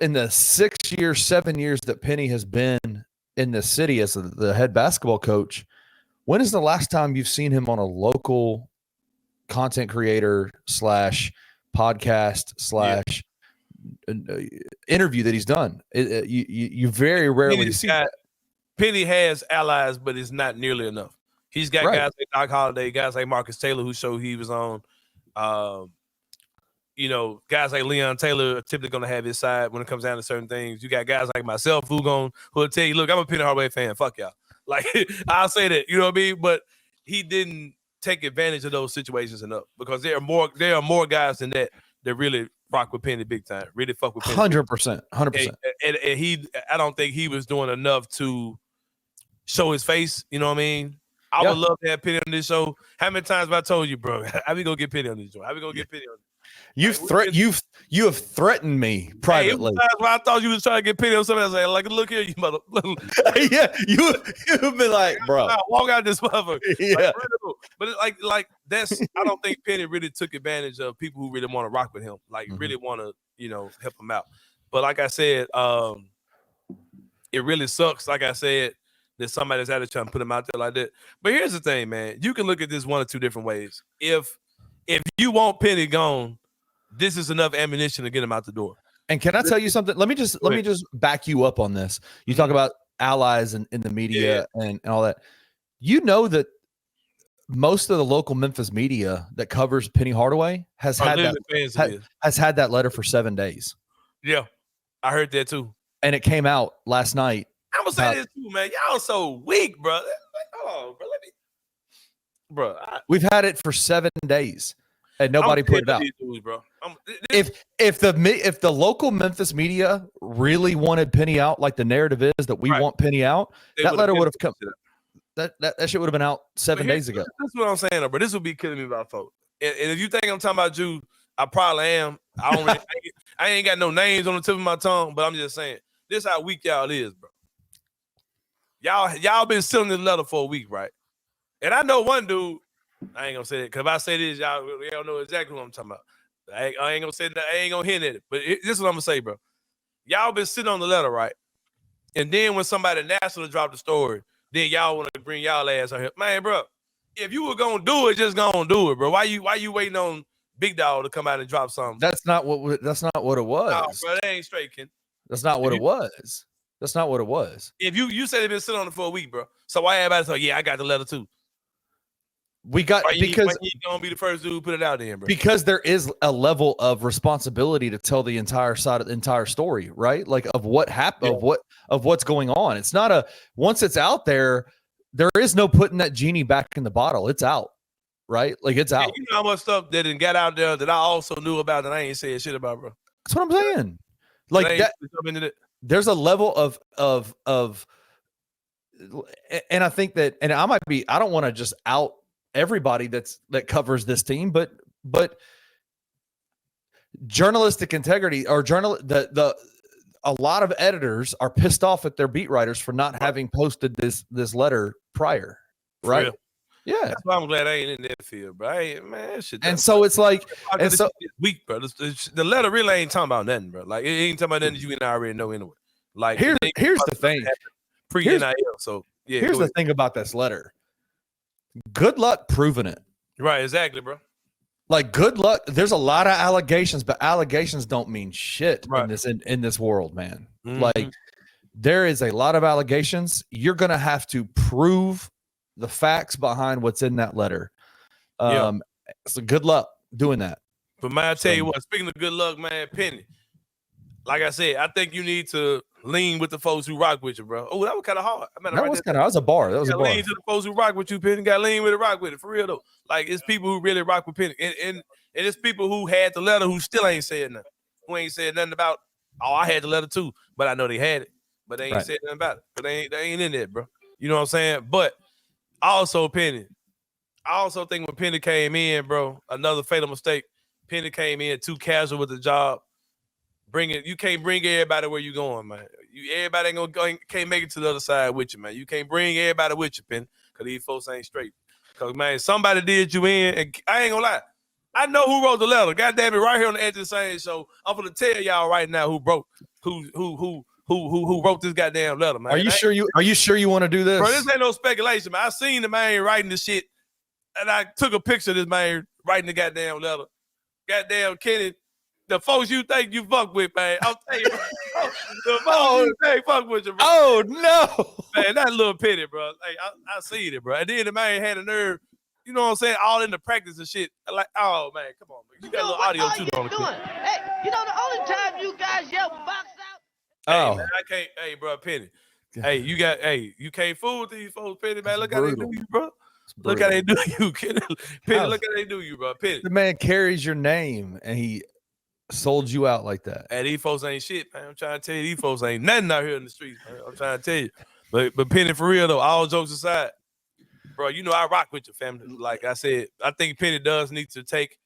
in the 7 years that Penny has been in the city as the head basketball coach, when is the last time you've seen him on a local content creator / podcast / interview that he's done? You very rarely see that. Penny has allies, but it's not nearly enough. He's got guys like Doc Holliday, guys like Marcus Taylor, who show he was on. Guys like Leon Taylor are typically going to have his side when it comes down to certain things. You got guys like myself who'll tell you, look, I'm a Penny Hardaway fan. Fuck y'all. Like, I'll say that, you know what I mean? But he didn't take advantage of those situations enough, because there are more guys than that really rock with Penny big time, really fuck with Penny. 100%. And I don't think he was doing enough to show his face. You know what I mean? I would love to have Penny on this show. How many times have I told you, bro? How we gonna get Penny on this show? How we gonna get Penny on this? You have threatened me privately. Hey, I thought you was trying to get Penny on something else. Like, look here, you mother. Yeah, you've been like, bro, walk out this motherfucker. Yeah, but it's like that's. I don't think Penny really took advantage of people who really want to rock with him, like really want to, help him out. But like I said, it really sucks. Like I said, that somebody's out there trying to put him out there like that. But here's the thing, man. You can look at this one or two different ways. If you want Penny gone, this is enough ammunition to get him out the door. And can I tell you something? Let me just back you up on this. You talk about allies in the media and all that. You know that most of the local Memphis media that covers Penny Hardaway has had that letter for 7 days. Yeah, I heard that too. And it came out last night. I'm gonna say this too, man. Y'all so weak, bro. Like, hold on, bro. We've had it for 7 days. And nobody put it out. Dudes, bro. If the local Memphis media really wanted Penny out, like the narrative is that we want Penny out, that letter would have come. That shit would have been out 7 days ago. That's what I'm saying, bro. This would be killing me about folks. And if you think I'm talking about you, I probably am. I ain't got no names on the tip of my tongue, but I'm just saying this how weak y'all is, bro. Y'all been sitting this letter for a week, right? And I know one dude. I ain't gonna say it, because if I say this, y'all don't know exactly what I'm talking about. I ain't gonna say that. I ain't gonna hint at it. But this is what I'm gonna say, bro. Y'all been sitting on the letter, right? And then when somebody national dropped the story, then y'all want to bring y'all ass on here, man, bro. If you were gonna do it, just gonna do it, bro. Why you waiting on Big Dog to come out and drop something? That's not what it was. No, bro, that ain't straight, Ken. That's not what it was. That's not what it was. If you said they've been sitting on it for a week, bro. So why everybody say, yeah, I got the letter too? Because you gonna be the first dude who put it out there, bro. Because there is a level of responsibility to tell the entire side of the entire story, right? Like of what happened, of what's going on. It's not once it's out there, there is no putting that genie back in the bottle. It's out, right? Like it's out. You know how much stuff that got out there that I also knew about that I ain't saying shit about, bro. That's what I'm saying. Like that. There's a level of, and I think that, and I don't want to just out everybody that covers this team, but journalistic integrity or a lot of editors are pissed off at their beat writers for not having posted this letter prior, right? Yeah, that's why I'm glad I ain't in that field, bro. Man, shit. And so it's like, and so weak, bro. The letter really ain't talking about nothing, bro. Like it ain't talking about nothing that you and I already know anyway. Like here's the thing. Pre-NIL, so yeah. Here's the thing about this letter. Good luck proving it. Right, exactly, bro. Like good luck. There's a lot of allegations, but allegations don't mean shit in this world, man. Mm-hmm. Like there is a lot of allegations. You're gonna have to prove the facts behind what's in that letter. So good luck doing that. But man, I tell you what, speaking of good luck, man, Penny, like I said, I think you need to lean with the folks who rock with you, bro. Oh, that was kind of hard. That was a bar. That was a bar. Lean to the folks who rock with you, Penny. Got lean with it, rock with it, for real though. Like it's people who really rock with Penny, and it's people who had the letter who still ain't said nothing, who ain't said nothing about. Oh, I had the letter too, but I know they had it. but they ain't said nothing about it. But they ain't in it, bro. You know what I'm saying? But also Penny. I also think when Penny came in, bro, another fatal mistake. Penny came in too casual with the job. You can't bring everybody where you going, man. Everybody ain't can't make it to the other side with you, man. You can't bring everybody with you, Penny, because these folks ain't straight. Because, man, somebody did you in, and I ain't gonna lie. I know who wrote the letter. God damn it, right here on the Edge of the Sain show. I'm gonna tell y'all right now who wrote this goddamn letter, man. Are you sure you want to do this? Bro, this ain't no speculation, man. I seen the man writing this shit, and I took a picture of this man writing the goddamn letter. Goddamn Kenny, the folks you think you fuck with, man. I'll tell you, the folks you think fuck with you, bro. Oh no, man, that little Penny, bro. Like I seen it, bro. And then the man had a nerve. You know what I'm saying? All in the practice and shit. Like, oh man, come on, man. You got a little audio too on the clip. Hey, you know the only time you guys yell box out. Hey, man, I can't. Hey, bro, Penny. Hey, you can't fool with these folks, Penny, man. Look how they do you, bro. Look how they do you, Penny. Look how they do you, bro. Penny. The man carries your name and he sold you out like that. And these folks ain't shit, man. I'm trying to tell you, these folks ain't nothing out here in the streets, man. I'm trying to tell you. But Penny, for real though, all jokes aside, bro, you know I rock with your family. Like I said, I think Penny does need to take.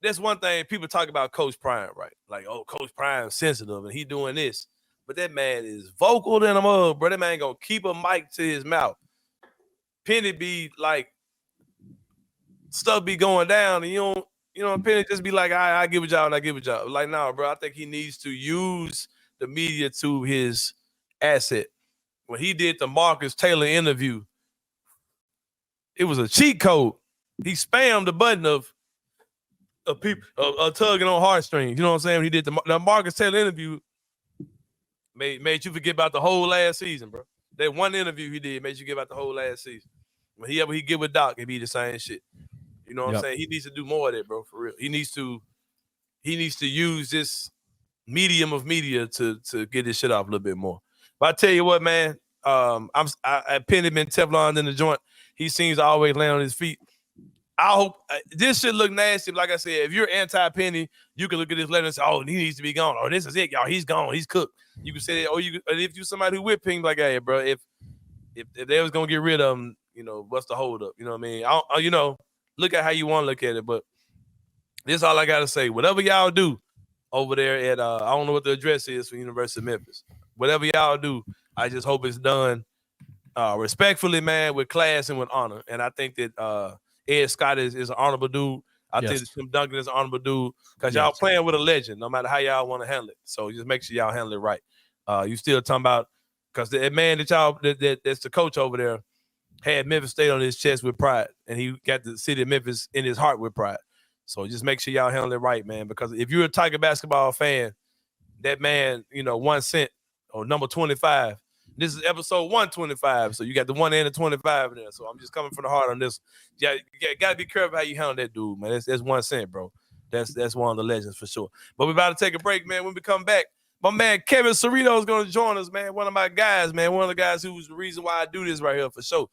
That's one thing people talk about Coach Prime, right? Like, oh, Coach Prime's sensitive and he doing this. But that man is vocal than a mug, bro. That man gonna keep a mic to his mouth. Penny be like, stuff be going down, and you know, Penny just be like, I give it y'all and I give it y'all. Like, nah, bro, I think he needs to use the media to his asset. When he did the Marcus Taylor interview, it was a cheat code. He spammed the button of people tugging on heartstrings. You know what I'm saying? When he did the Marcus Taylor interview, made you forget about the whole last season, bro. That one interview he did made you forget about the whole last season. When he get with Doc, it be the same shit. You know what I'm saying? He needs to do more of that, bro, for real. He needs to use this medium of media to get this shit off a little bit more. But I tell you what, man, I Penny been Teflon in the joint. He seems to always land on his feet. I hope this shit look nasty. Like I said, if you're anti-Penny, you can look at this letter and say, "Oh, he needs to be gone." Or this is it, y'all. He's gone. He's cooked. You can say that. Or if you somebody who with Penny, like, hey, bro, if they was gonna get rid of him, you know, what's the hold up? You know what I mean? You know, look at how you want to look at it. But this is all I gotta say. Whatever y'all do over there at I don't know what the address is for University of Memphis. Whatever y'all do, I just hope it's done respectfully, man, with class and with honor. And I think that Ed Scott is an honorable dude. I think that Tim Duncan is an honorable dude because y'all playing with a legend, no matter how y'all want to handle it. So just make sure y'all handle it right. You still talking about because the man that's the coach over there had Memphis State on his chest with pride, and he got the city of Memphis in his heart with pride. So just make sure y'all handle it right, man. Because if you're a Tiger basketball fan, that man, you know, 1 cent or number 25. This is episode 125, so you got the 1 and the 25 in there. So I'm just coming from the heart on this. Yeah, you gotta be careful how you handle that dude, man. That's 1 cent, bro. That's one of the legends for sure. But we're about to take a break, man. When we come back, my man Kevin Cerrito is going to join us, man. One of my guys, man. One of the guys who's the reason why I do this right here for sure.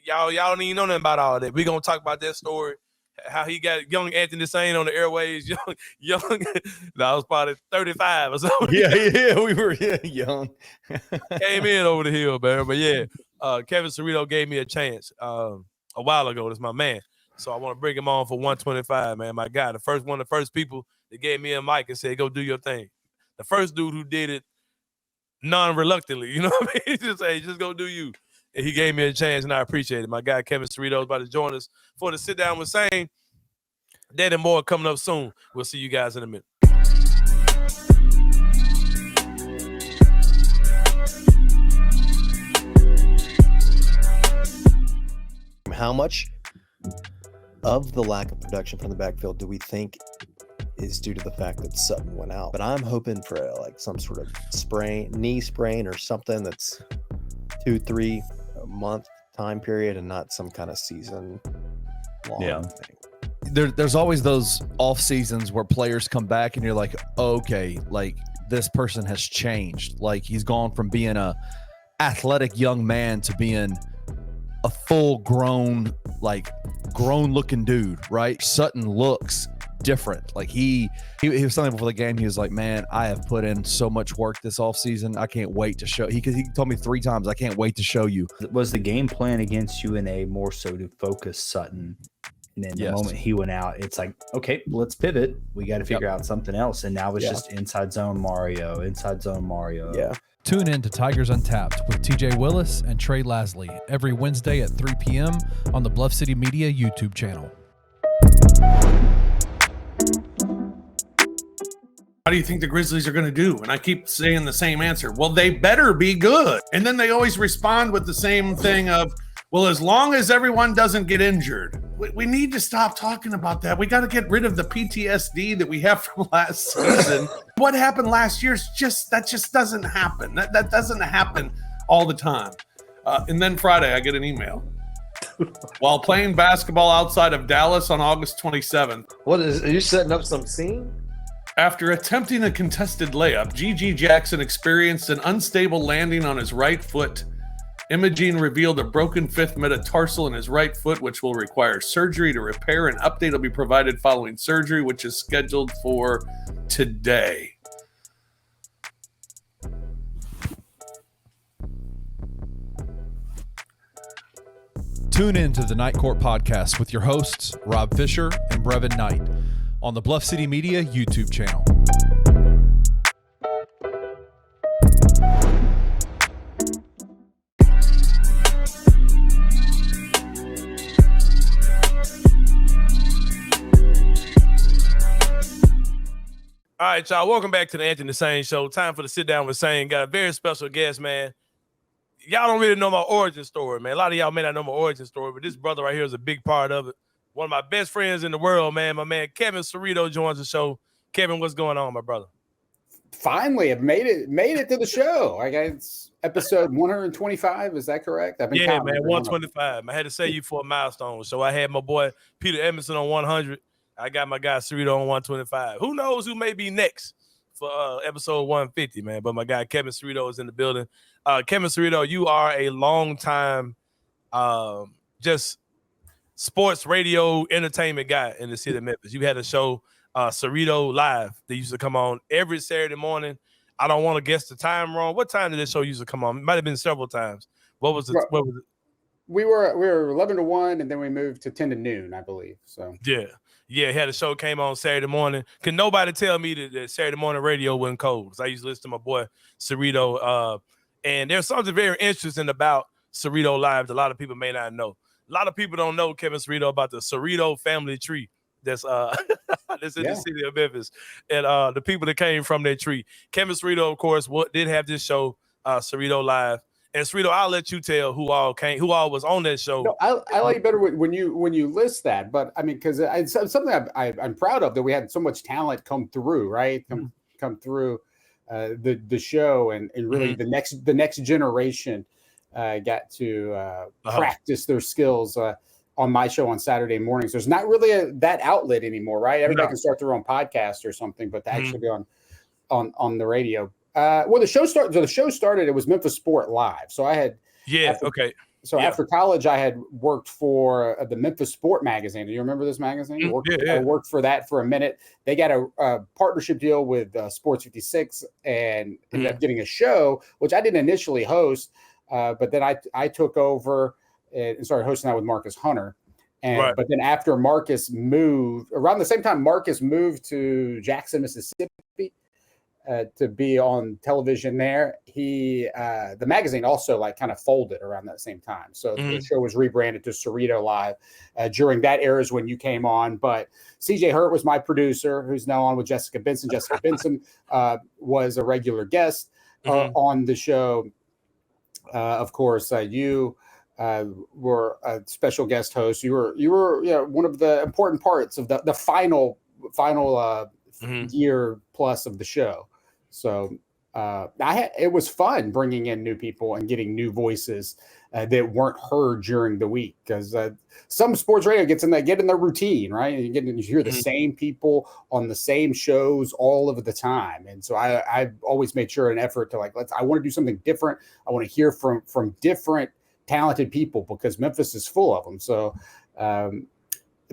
Y'all don't even know nothing about all that. We're gonna talk about that story. How he got young Anthony Sain on the airways, young. No, I was probably 35 or something. Yeah, we were young. Came in over the hill, man. But yeah, Kevin Cerrito gave me a chance a while ago. That's my man. So I want to bring him on for 125, man. My guy, one of the first people that gave me a mic and said, "Go do your thing." The first dude who did it non-reluctantly, you know what I mean? Just go do you. And he gave me a chance, and I appreciate it. My guy Kevin Cerrito is about to join us for the sit down with Sain. That and more coming up soon. We'll see you guys in a minute. How much of the lack of production from the backfield do we think is due to the fact that Sutton went out? But I'm hoping for like some sort of knee sprain or something that's 2-3 month time period and not some kind of season long thing. There's always those off seasons where players come back and you're like, okay, like this person has changed. Like he's gone from being a athletic young man to being a full grown looking dude, right? Sutton looks different. Like he was telling me before the game, he was like, man, I have put in so much work this offseason. I can't wait to show. He told me 3 times, I can't wait to show you. Was the game plan against UNA more so to focus Sutton? And then the moment he went out, it's like, okay, let's pivot. We got to figure out something else. And now it's just inside zone Mario. Yeah. Tune in to Tigers Untapped with TJ Willis and Trey Lasley every Wednesday at 3 p.m. on the Bluff City Media YouTube channel. How do you think the Grizzlies are going to do? And I keep saying the same answer. Well, they better be good. And then they always respond with the same thing of, well, as long as everyone doesn't get injured. We need to stop talking about that. We got to get rid of the PTSD that we have from last season. What happened last year is just doesn't happen. That doesn't happen all the time. And then Friday, I get an email. While playing basketball outside of Dallas on August 27th. Are you setting up some scene? After attempting a contested layup, G.G. Jackson experienced an unstable landing on his right foot. Imaging revealed a broken 5th metatarsal in his right foot, which will require surgery to repair. An update will be provided following surgery, which is scheduled for today. Tune in to the Night Court podcast with your hosts, Rob Fisher and Brevin Knight, on the Bluff City Media YouTube channel. All right, y'all. Welcome back to the Anthony Sain Show. Time for the sit down with Sain. Got a very special guest, man. Y'all don't really know my origin story, man. A lot of y'all may not know my origin story, but this brother right here is a big part of it. One of my best friends in the world, man. My man Kevin Cerrito joins the show. Kevin, what's going on, my brother? Finally, I've made it to the show. I got episode 125. Is that correct? I've been man, 125. I had to say you for a milestone. So I had my boy Peter Emerson on 100. I got my guy Cerrito on 125. Who knows who may be next for episode 150, man. But my guy Kevin Cerrito is in the building. Kevin Cerrito, you are a long time just sports radio entertainment guy in the city of Memphis. You had a show, Cerrito Live, that used to come on every Saturday morning. I don't want to guess the time wrong. What time did this show used to come on? It might have been several times. What was it? We were 11 to 1, and then we moved to 10 to noon, I believe. So yeah, had a show came on Saturday morning. Can nobody tell me that Saturday morning radio wasn't cold? Because I used to listen to my boy Cerrito. And there's something very interesting about Cerrito Live that a lot of people may not know. A lot of people don't know, Kevin Cerrito, about the Cerrito family tree that's that's in the city of Memphis, and the people that came from that tree. Kevin Cerrito, of course, did have this show, Cerrito Live. And Cerrito, I'll let you tell who all was on that show. No, I like better when you list that, but I mean, because it's something I'm proud of, that we had so much talent come through, right? Come through the show, and really the next generation got to practice their skills on my show on Saturday mornings. There's not really that outlet anymore, right? Everybody can start their own podcast or something, but to actually be on the radio. Well, the show started. It was Memphis Sport Live. So I had after college, I had worked for the Memphis Sport magazine. Do you remember this magazine? I worked for that for a minute. They got a partnership deal with Sports 56 and ended up getting a show, which I didn't initially host, but then I took over and started hosting that with Marcus Hunter. But then after Marcus moved, around the same time Marcus moved to Jackson, Mississippi, to be on television there, the magazine also kind of folded around that same time. So the show was rebranded to Cerrito Live. During that era is when you came on, but CJ Hurt was my producer, who's now on with Jessica Benson. Jessica Benson was a regular guest on the show. Of course, you were a special guest host. You were one of the important parts of the final year plus of the show. So it was fun bringing in new people and getting new voices that weren't heard during the week, because some sports radio get in their routine, right? You hear the same people on the same shows all of the time. And so I always made sure an effort to I want to do something different. I want to hear from different talented people, because Memphis is full of them. So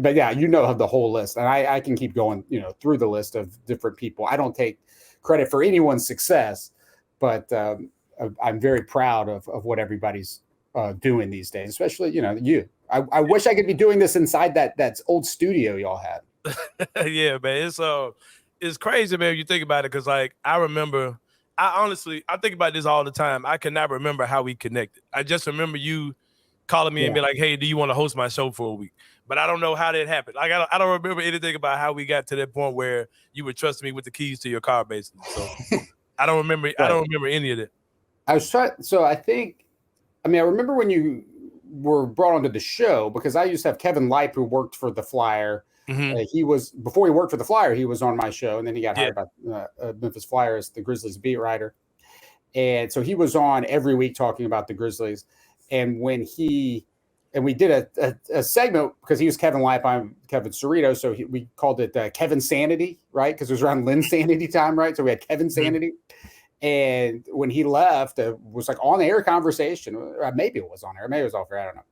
but yeah, you know the whole list, and I can keep going, through the list of different people. I don't take credit for anyone's success, but I'm very proud of what everybody's doing these days, especially you. I wish I could be doing this inside that old studio y'all had. Yeah, man, it's crazy, man. You think about it, because like I remember, I think about this all the time. I cannot remember how we connected. I just remember you calling me and be like, "Hey, do you want to host my show for a week?" But I don't know how that happened. Like I don't remember anything about how we got to that point where you would trust me with the keys to your car, basically. So I don't remember. Right. I don't remember any of that. I was trying. So I remember when you were brought onto the show, because I used to have Kevin Lipe, who worked for the Flyer. Mm-hmm. Before he worked for the Flyer, he was on my show, and then he got hired by Memphis Flyer as the Grizzlies beat writer. And so he was on every week talking about the Grizzlies. And when we did a segment, because he was Kevin Lipe, I'm Kevin Cerrito, so we called it Kevin Sanity, right? Because it was around Lynn Sanity time, right? So we had Kevin Sanity. And when he left, it was like on air conversation. Maybe it was on air, maybe it was off air, I don't know.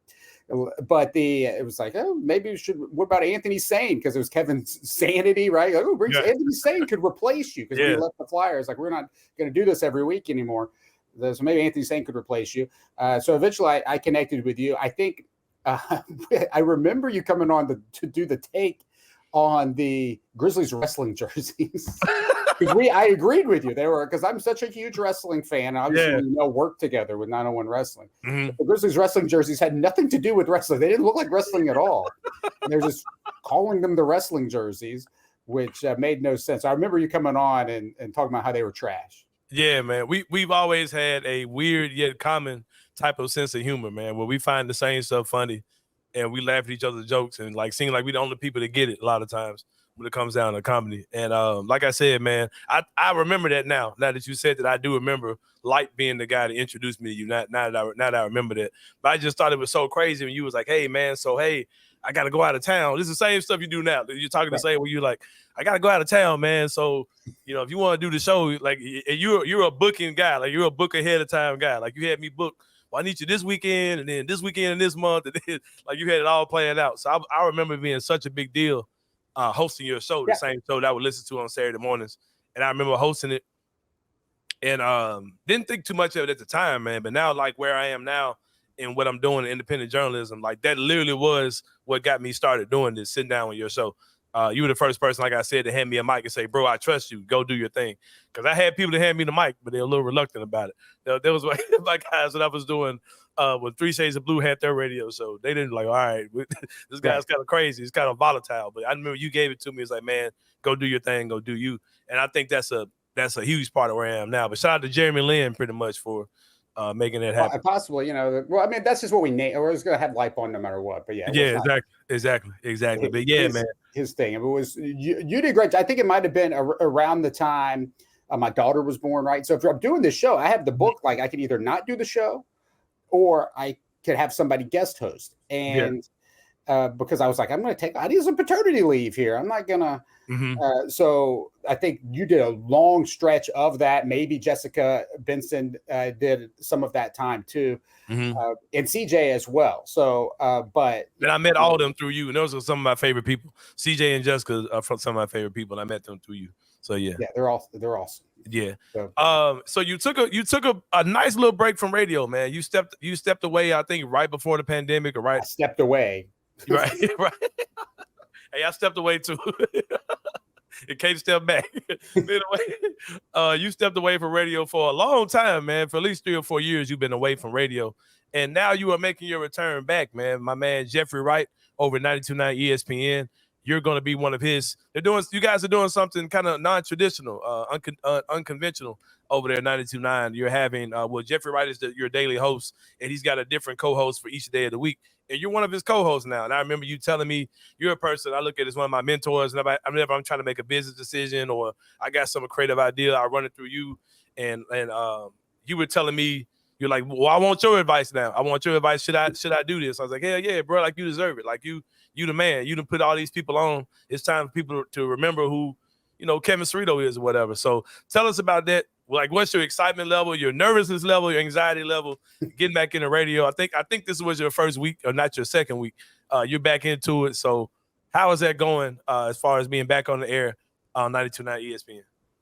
But it was like, oh, maybe we should. What about Anthony Sain? Because it was Kevin's Sanity, right? Like, Anthony Sain could replace you, because when he left the Flyers, like, we're not going to do this every week anymore. So maybe Anthony Sain could replace you. So eventually, I connected with you. I think I remember you coming on to do the take on the Grizzlies wrestling jerseys. I agreed with you. Because I'm such a huge wrestling fan. Obviously, we work together with 901 Wrestling. Mm-hmm. The Grizzlies wrestling jerseys had nothing to do with wrestling. They didn't look like wrestling at all. And they're just calling them the wrestling jerseys, which made no sense. I remember you coming on and talking about how they were trash. Yeah, man. We've always had a weird yet common type of sense of humor, man, where we find the same stuff funny and we laugh at each other's jokes and like seem like we're the only people that get it a lot of times when it comes down to comedy. And like I said, man, I remember that now. Now that you said that, I do remember Light being the guy that introduced me to you. Now that I remember that. But I just thought it was so crazy when you was like, hey, man, I got to go out of town. This is the same stuff you do now. You're talking the same way. You're like, I got to go out of town, man. So, if you want to do the show, like you're a booking guy. Like you're a book ahead of time guy. Like you had me book, well, I need you this weekend and then this weekend and this month. And then, like you had it all planned out. So I remember it being such a big deal hosting your show, the same show that I would listen to on Saturday mornings. And I remember hosting it and didn't think too much of it at the time, man. But now, like where I am now, and what I'm doing in independent journalism, like that literally was what got me started doing this, sitting down with your show. You were the first person, like I said, to hand me a mic and say, bro, I trust you. Go do your thing. Because I had people to hand me the mic, but they're a little reluctant about it. There was my guys that I was doing when 3 Shades of Blue had their radio show. They didn't like, all right, this guy's kind of crazy. He's kind of volatile. But I remember you gave it to me. It's like, man, go do your thing. Go do you. And I think that's a huge part of where I am now. But shout out to Jeremy Lin pretty much for making it happen. Possibly, that's just what we name. We're just gonna have Lipe on no matter what. But exactly. But yeah, man, his thing. It was you did great. I think it might have been around the time my daughter was born, right? So if I'm doing this show, I have the book. Like I could either not do the show, or I could have somebody guest host. And because I was like, I need some paternity leave here. I'm not gonna. Mm-hmm. So I think you did a long stretch of that. Maybe Jessica Benson did some of that time too, and CJ as well. So, but I met all of them through you, and those are some of my favorite people. CJ and Jessica are some of my favorite people, and I met them through you. So yeah, they're awesome. Yeah. So you took a nice little break from radio, man. You stepped away, I think, right before the pandemic, or right? I stepped away. Right. Hey, I stepped away too. And Kate stepped back. Anyway, you stepped away from radio for a long time, man. For at least 3 or 4 years, you've been away from radio. And now you are making your return back, man. My man, Jeffrey Wright, over 92.9 ESPN. You're going to be one of his. You guys are doing something kind of non-traditional, unconventional over there at 92.9. You're having, Jeffrey Wright is your daily host, and he's got a different co-host for each day of the week. And you're one of his co-hosts now. And I remember you telling me you're a person I look at as one of my mentors. And whenever I'm trying to make a business decision or I got some creative idea, I run it through you. And you were telling me, you're like, well, I want your advice now. I want your advice. Should I do this? I was like, hell yeah, bro. Like you deserve it. Like you the man. You done put all these people on. It's time for people to remember who, Kevin Cerrito is or whatever. So tell us about that. Like, what's your excitement level, your nervousness level, your anxiety level, getting back in the radio? I think this was your first week, or not your second week. You're back into it. So How is that going as far as being back on the air on 92.9 ESPN?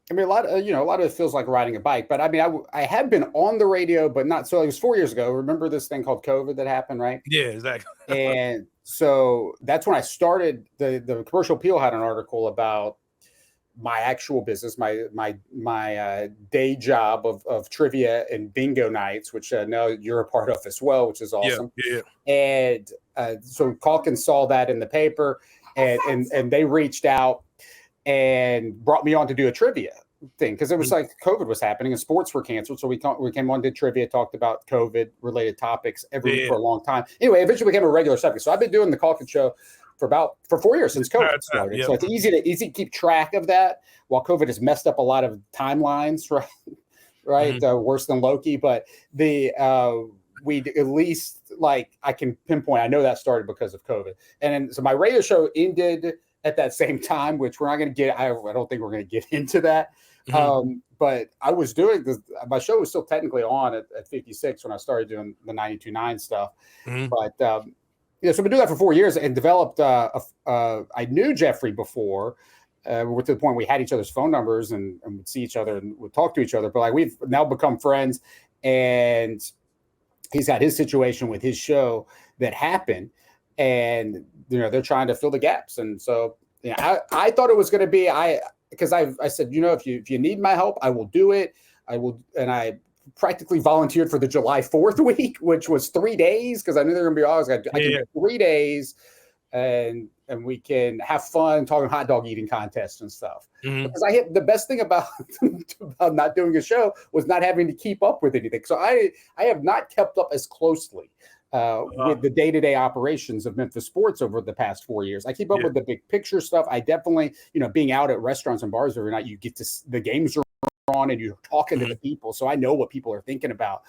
I mean, a lot of it feels like riding a bike, but I mean, I had been on the radio, but not so. It was 4 years ago. Remember this thing called COVID that happened, right? Yeah, exactly. And so that's when I started. The Commercial Appeal had an article about my actual business, my day job of trivia and bingo nights, which now you're a part of as well, which is awesome. Yeah. And so Calkins saw that in the paper, and they reached out and brought me on to do a trivia thing because it was like COVID was happening and sports were canceled. So we came on, did trivia, talked about COVID related topics every week for a long time. Anyway, eventually became a regular subject. So I've been doing the Calkins show for 4 years since COVID started. So it's easy to keep track of that while COVID has messed up a lot of timelines, right? Worse than Loki. But we at least I can pinpoint, I know that started because of COVID. And then, so my radio show ended at that same time, which we're not going to get, I don't think we're going to get into that. But I was doing my show was still technically on at 56 when I started doing the 92.9 stuff. But, so I've been doing that for 4 years and developed, I knew Jeffrey before, we're to the point we had each other's phone numbers and would see each other and would talk to each other. But we've now become friends, and he's got his situation with his show that happened, and they're trying to fill the gaps. And so I thought it was going to be because I said, if you need my help, I will do it. I will, and I practically volunteered for the July 4th week, which was 3 days because I knew they were going to be always. I can do 3 days, and we can have fun talking hot dog eating contests and stuff. Because the best thing about not doing a show was not having to keep up with anything. So I have not kept up as closely with the day-to-day operations of Memphis sports over the past 4 years. I keep up with the big picture stuff. I definitely, being out at restaurants and bars every night, you get to the games are on and you're talking to the people. So I know what people are thinking about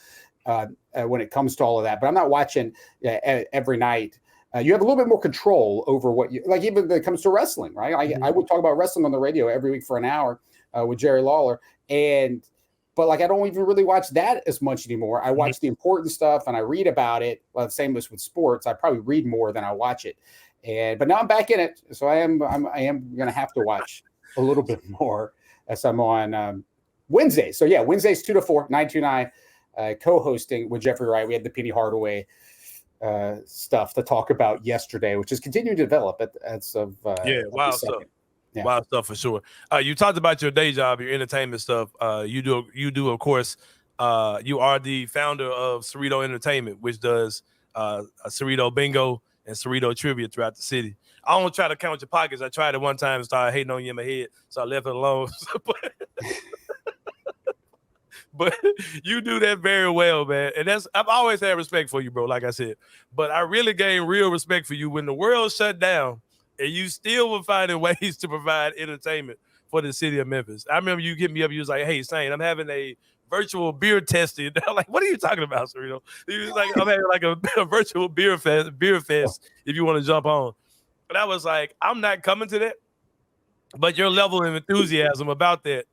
when it comes to all of that. But I'm not watching every night. You have a little bit more control over what you like, even when it comes to wrestling, right? I would talk about wrestling on the radio every week for an hour with Jerry Lawler. But I don't even really watch that as much anymore. I watch the important stuff and I read about it. Well, the same as with sports. I probably read more than I watch it. But now I'm back in it. So I am going to have to watch a little bit more as I'm on Wednesday. So yeah, Wednesdays 2 to 4, 929, co-hosting with Jeffrey Wright. We had the Penny Hardaway stuff to talk about yesterday, which is continuing to develop as of wild stuff. Yeah. Wild stuff for sure. You talked about your day job, your entertainment stuff. You do of course. You are the founder of Cerrito Entertainment, which does Cerrito Bingo and Cerrito Trivia throughout the city. I don't try to count your pockets. I tried it one time and started hating on you in my head, so I left it alone. But you do that very well, man. And I've always had respect for you, bro, like I said. But I really gained real respect for you when the world shut down and you still were finding ways to provide entertainment for the city of Memphis. I remember you hit me up, you was like, hey, Sain, I'm having a virtual beer testing. I'm like, what are you talking about, Cerrito? He was like, I'm having a virtual beer fest if you want to jump on. But I was like, I'm not coming to that. But your level of enthusiasm about that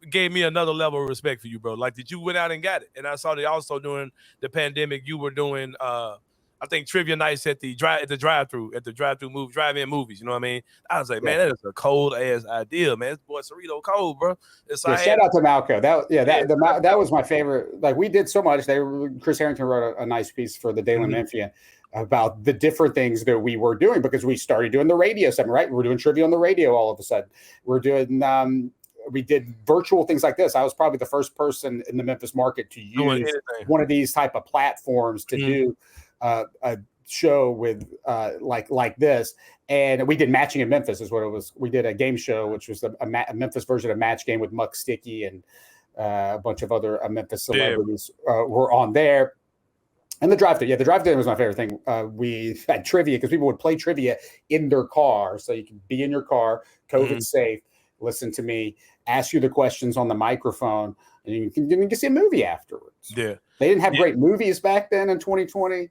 gave me another level of respect for you, bro. That you went out and got it. And I saw that also during the pandemic, you were doing I think trivia nights at the drive-in movies. You know what I mean? I was like, man, that is a cold ass idea, man. This boy Cerrito cold, bro. Shout out to Malco. That was my favorite. We did so much. Chris Harrington wrote a nice piece for the Daily Memphian about the different things that we were doing because we started doing the radio segment, right? We're doing trivia on the radio all of a sudden. We're doing we did virtual things like this. I was probably the first person in the Memphis market to use one of these type of platforms to do a show with like this. And we did Matching in Memphis is what it was. We did a game show, which was a Memphis version of Match Game with Muck Sticky and a bunch of other Memphis celebrities were on there. And the drive-thru. The drive-thru was my favorite thing. We had trivia because people would play trivia in their car. So you could be in your car, COVID safe, listen to me, ask you the questions on the microphone, and you can see a movie afterwards. Yeah. They didn't have great movies back then in 2020.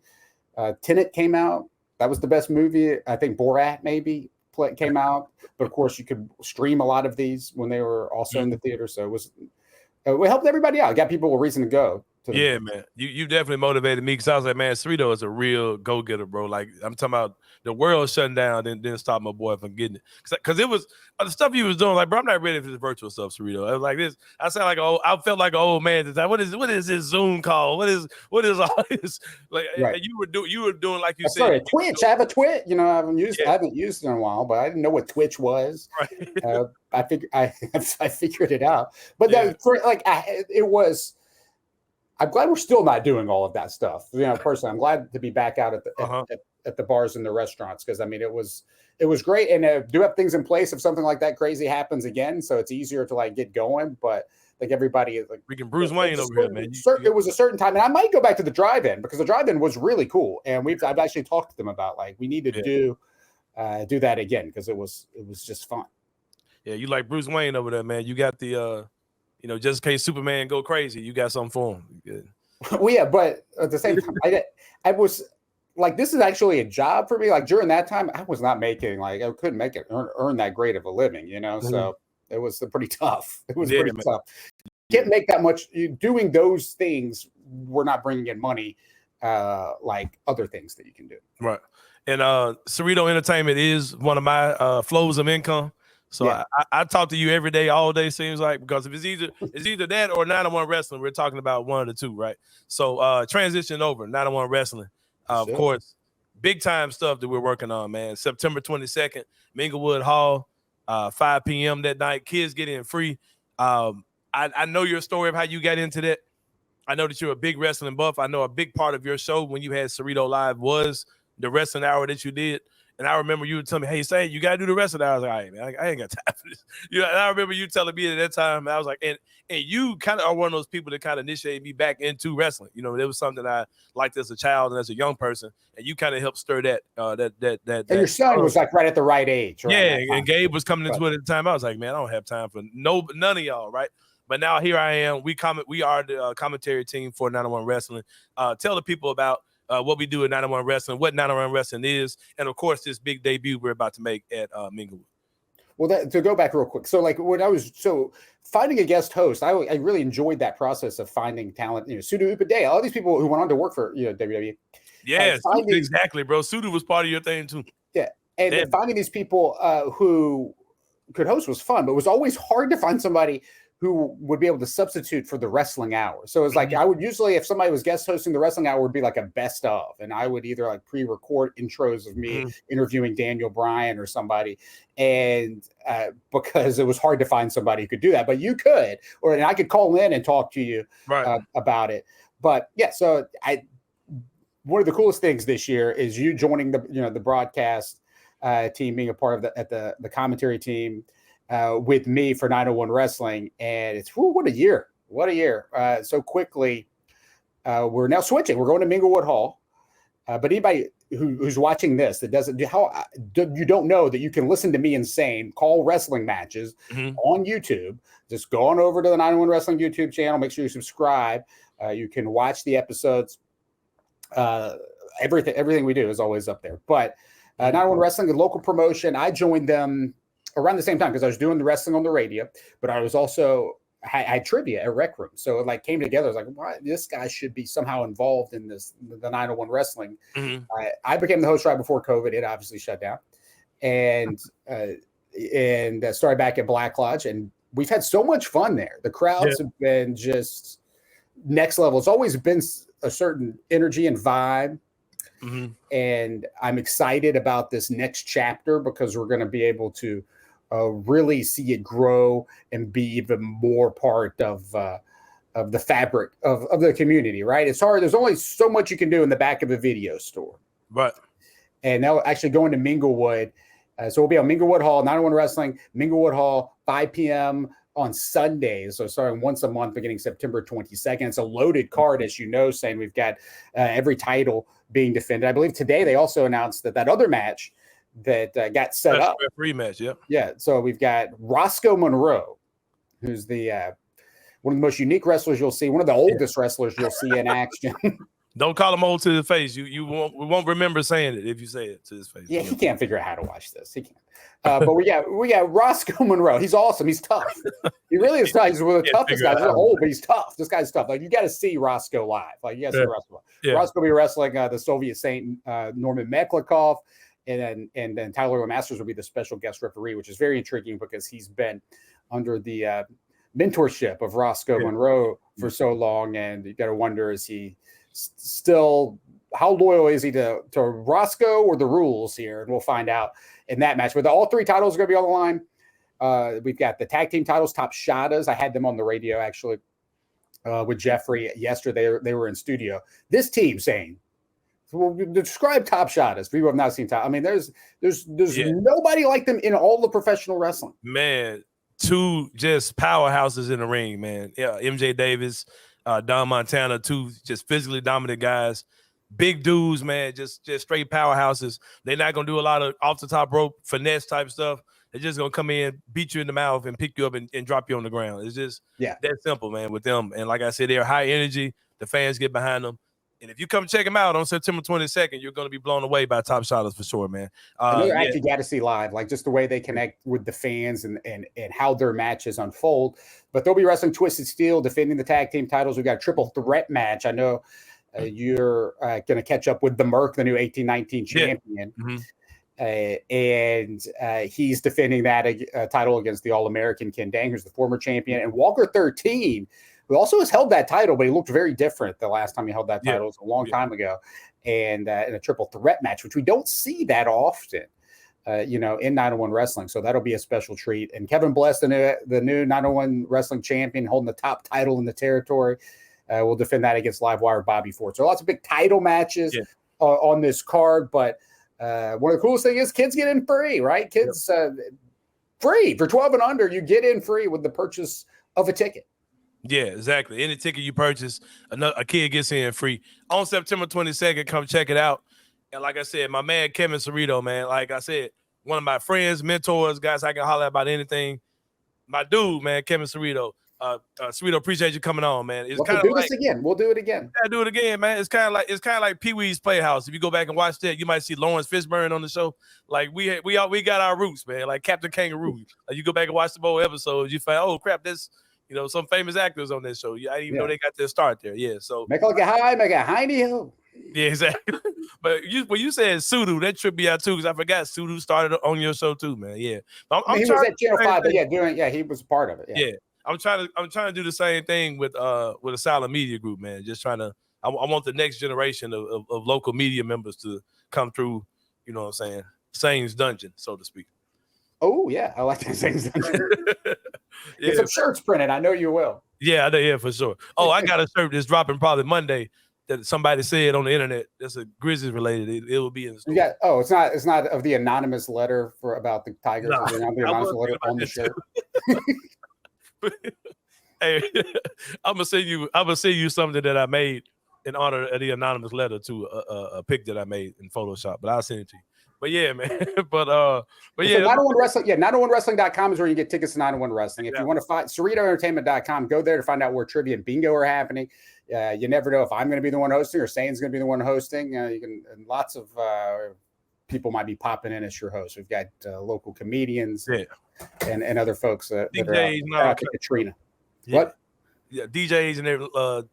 Tenet came out. That was the best movie. I think Borat maybe came out. But, of course, you could stream a lot of these when they were also in the theater. So it helped everybody out. It got people a reason to go. Man. You definitely motivated me because I was like, man, Cerrito is a real go-getter, bro. I'm talking about the world shutting down didn't stop my boy from getting it. Because it was the stuff he was doing. Like, bro, I'm not ready for this virtual stuff, Cerrito. I was like this. I sound like I felt like an old man at the time. What is this Zoom call? What is all this? Like, you were doing like you said. Sorry, Twitch. I have a Twitch. You know, I haven't used it in a while, but I didn't know what Twitch was. Right. I figured it out. But it was. I'm glad we're still not doing all of that stuff. You know, personally, I'm glad to be back out at the bars and the restaurants, because I mean, it was great, and do have things in place if something like that crazy happens again, so it's easier to like get going. But like everybody is like freaking Bruce Wayne over here, man. It was a certain time, and I might go back to the drive-in, because the drive-in was really cool, and I've actually talked to them about like we need to do that again, because it was just fun. Yeah, you like Bruce Wayne over there, man. You got the just in case Superman go crazy, you got something for him. Good. Well, yeah, but at the same time, I was like, this is actually a job for me. Like during that time, I was not making I couldn't make it earn that great of a living, you know. Mm-hmm. So it was pretty tough. It was pretty tough. You can't make that much doing those things. We're not bringing in money like other things that you can do. Right. And Cerrito Entertainment is one of my flows of income. So I talk to you every day, all day, seems like, because if it's either that or 901 Wrestling, we're talking about one of the two, right? So transition over, 901 Wrestling. Of course, big time stuff that we're working on, man. September 22nd, Minglewood Hall, 5 p.m. that night. Kids get in free. I know your story of how you got into that. I know that you're a big wrestling buff. I know a big part of your show when you had Cerrito Live was the wrestling hour that you did. And I remember you would tell me, hey, Sain, you got to do the rest of that. I was like, all right, man, I ain't got time for this. And I remember you telling me at that time, and I was like, and you kind of are one of those people that kind of initiated me back into wrestling. You know, it was something I liked as a child and as a young person, and you kind of helped stir that. And your son was like right at the right age. Right? Yeah, and Gabe was coming into it at the time. I was like, man, I don't have time for none of y'all, right? But now here I am. We are the commentary team for 901 Wrestling. Tell the people about what we do at 901 Wrestling, what 901 Wrestling is, and of course, this big debut we're about to make at Minglewood. Well, to go back real quick. So like when I was finding a guest host, I really enjoyed that process of finding talent. You know, Sudu Upadea, all these people who went on to work for WWE. Yeah, exactly, bro. Sudu was part of your thing too. Yeah, and finding these people who could host was fun, but it was always hard to find somebody who would be able to substitute for the wrestling hour. So it's like I would usually, if somebody was guest hosting the wrestling hour, would be like a best of, and I would either like pre-record intros of me interviewing Daniel Bryan or somebody, and because it was hard to find somebody who could do that, but you could, and I could call in and talk to you about it. But yeah, so one of the coolest things this year is you joining the broadcast team, being a part of the commentary team. With me for 901 Wrestling, and it's what a year! So quickly, we're now switching. We're going to Minglewood Hall. But anybody who's watching this that doesn't you don't know that you can listen to me and Sain call wrestling matches on YouTube. Just go on over to the 901 Wrestling YouTube channel. Make sure you subscribe. You can watch the episodes. Everything we do is always up there. But 901 Wrestling, a local promotion. I joined them around the same time because I was doing the wrestling on the radio, but I was also I had trivia at Rec Room. So it like came together. I was like, why, this guy should be somehow involved in the 901 Wrestling. I became the host right before COVID. It obviously shut down, and started back at Black Lodge, and we've had so much fun there. The crowds have been just next level. It's always been a certain energy and vibe. And I'm excited about this next chapter because we're going to be able to really see it grow and be even more part of the fabric of the community, right? It's hard. There's only so much you can do in the back of a video store. Right. And now actually going to Minglewood. So we'll be on Minglewood Hall, 901 Wrestling, Minglewood Hall, 5 p.m. on Sundays. So starting once a month beginning September 22nd. It's a loaded card, as you know, saying we've got every title being defended. I believe today they also announced that other match that got set up. Free match, Yeah. So we've got Roscoe Monroe, who's the one of the most unique wrestlers you'll see, one of the oldest wrestlers you'll see in action. Don't call him old to the face. We won't remember saying it if you say it to his face. Yeah, he can't figure out how to watch this. He can't. But we got Roscoe Monroe. He's awesome. He's tough. He really is tough. He's one of the toughest guys. He's old, but he's tough. This guy's tough. Like you got to see Roscoe live. Like you got to see Roscoe. Roscoe will be wrestling the Soviet Saint Norman Meklikov, and then Tyler Masters will be the special guest referee, which is very intriguing because he's been under the mentorship of Roscoe Monroe for so long, and you got to wonder, is he still, how loyal is he to Roscoe or the rules here? And we'll find out in that match. But all 3 titles are going to be on the line. We've got the tag team titles, Top Shotas. I had them on the radio actually with Jeffrey yesterday. They were in studio. This team, Sain, well, describe Top Shotas. People have not seen Top. I mean, there's nobody like them in all the professional wrestling. Man, 2 just powerhouses in the ring, man. Yeah, MJ Davis, Don Montana, 2 just physically dominant guys. Big dudes, man, just straight powerhouses. They're not going to do a lot of off the top rope finesse type stuff. They're just going to come in, beat you in the mouth, and pick you up and drop you on the ground. It's just that simple, man, with them. And like I said, they're high energy. The fans get behind them. And if you come check them out on September 22nd, you're going to be blown away by Top Shotas for sure, man. You actually got to see live, like just the way they connect with the fans and how their matches unfold. But they'll be wrestling Twisted Steel, defending the tag team titles. We've got a triple threat match. I know you're going to catch up with the Merc, the new 1819 champion. And he's defending that title against the All-American Ken Dang, who's the former champion. And Walker 13, who also has held that title, but he looked very different the last time he held that title. It was a long time ago. And in a triple threat match, which we don't see that often, in 901 wrestling. So that'll be a special treat. And Kevin Bless, the new 901 wrestling champion, holding the top title in the territory, will defend that against Livewire Bobby Ford. So lots of big title matches on this card. But one of the coolest things is kids get in free, right? Kids free for 12 and under. You get in free with the purchase of a ticket. Yeah, exactly. Any ticket you purchase, a kid gets in free. On September 22nd, come check it out. And like I said, my man Kevin Cerrito, man, like I said, one of my friends, mentors, guys I can holler about anything. My dude, man, Kevin Cerrito. Cerrito, appreciate you coming on, man. It's kind of do this again. We'll do it again. Yeah, do it again, man. It's kind of like Pee Wee's Playhouse. If you go back and watch that, you might see Lawrence Fishburne on the show. Like we got our roots, man. Like Captain Kangaroo. Like you go back and watch the whole episodes, you find, oh crap, this. Some famous actors on this show. I didn't even know they got their start there. Yeah, so make it look high, make it hiney hill. Yeah, exactly. But when you said Sudu, that tripped me out too, because I forgot Sudu started on your show too, man. Yeah, he was at Channel 5, but he was part of it. Yeah, I'm trying to do the same thing with a silent media group, man. Just trying to. I want the next generation of local media members to come through. You know what I'm saying? Sain's dungeon, so to speak. Oh yeah, I like that Sain's dungeon. Get some shirts printed. I know you will. Yeah, for sure. Oh, I got a shirt that's dropping probably Monday that somebody said on the internet. That's a Grizzlies related. It will be in the store. Yeah. Oh, it's not of the anonymous letter about the Tigers. No, the anonymous letter on the shirt. Hey, I'm gonna send you something that I made in honor of the anonymous letter to a pic that I made in Photoshop. But I'll send it to you. But yeah, man. But yeah. 901 Wrestling. Yeah, 901wrestling.com is where you get tickets to 901 Wrestling. If you want to find CerritoEntertainment.com, go there to find out where trivia and bingo are happening. You never know if I'm going to be the one hosting or Sain's going to be the one hosting. You can, and lots of people might be popping in as your host. We've got local comedians and other folks that are out to Katrina. Yeah. What? Yeah, DJs and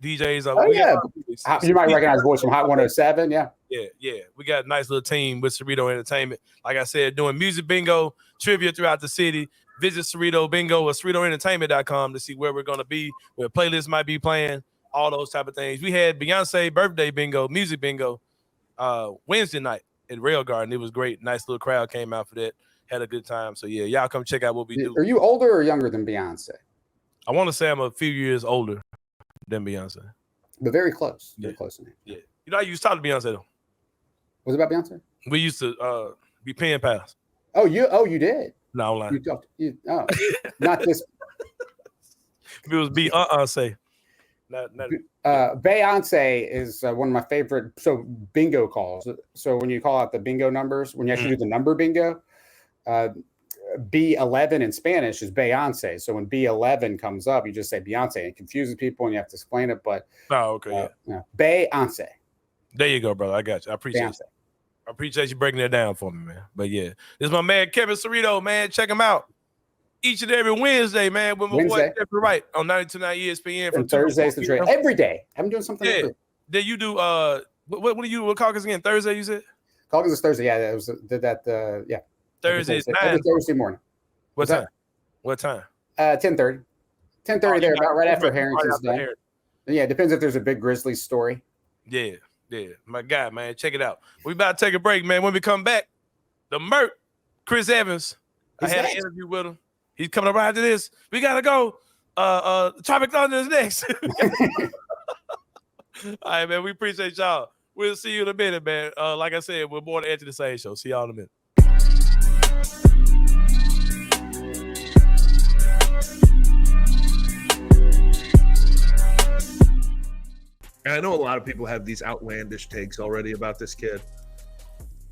DJs. You might recognize voice from Hot 107. Yeah. Yeah. We got a nice little team with Cerrito Entertainment. Like I said, doing music bingo, trivia throughout the city. Visit Cerrito Bingo or CerritoEntertainment.com to see where we're going to be, where playlists might be playing, all those type of things. We had Beyonce birthday bingo, music bingo, Wednesday night at Rail Garden. It was great. Nice little crowd came out for that. Had a good time. So, yeah, y'all come check out what we do. Are you older or younger than Beyonce? I want to say I'm a few years older than Beyonce. But very close. Very close to me. Yeah. You know, I used to talk to Beyonce, though. Was it about Beyonce? We used to be pen pals. Oh, you did? No, I'm lying. You talked. Not this. It was Beyonce. Beyonce is one of my favorite bingo calls. So when you call out the bingo numbers, when you actually do the number bingo, B11 in Spanish is Beyonce. So when B11 comes up, you just say Beyonce. It confuses people and you have to explain it. But Beyonce. There you go, brother. I got you. I appreciate it. I appreciate you breaking that down for me, man. But yeah, this is my man Kevin Cerrito, man. Check him out each and every Wednesday, man. With my boy Jeffrey Wright on 92.9 ESPN. From Thursdays to trade every day. I'm doing something. Yeah. Then you do what do you caucus again? Thursday, you said? Calkins is Thursday. Yeah, it was did that. Yeah, Thursday is every 9. Thursday morning. What time? What time? 10:30. 10:30 there, about right after Harrington's done. Harrington. Yeah, it depends if there's a big Grizzlies story. Yeah, my guy, man. Check it out. We about to take a break, man. When we come back, the Merc, Chris Evans. I had an interview with him. He's coming up right after this. We gotta go. Tropic Thunder is next. All right, man. We appreciate y'all. We'll see you in a minute, man. Like I said, we're more than Edge of the Sain show. See y'all in a minute. And I know a lot of people have these outlandish takes already about this kid.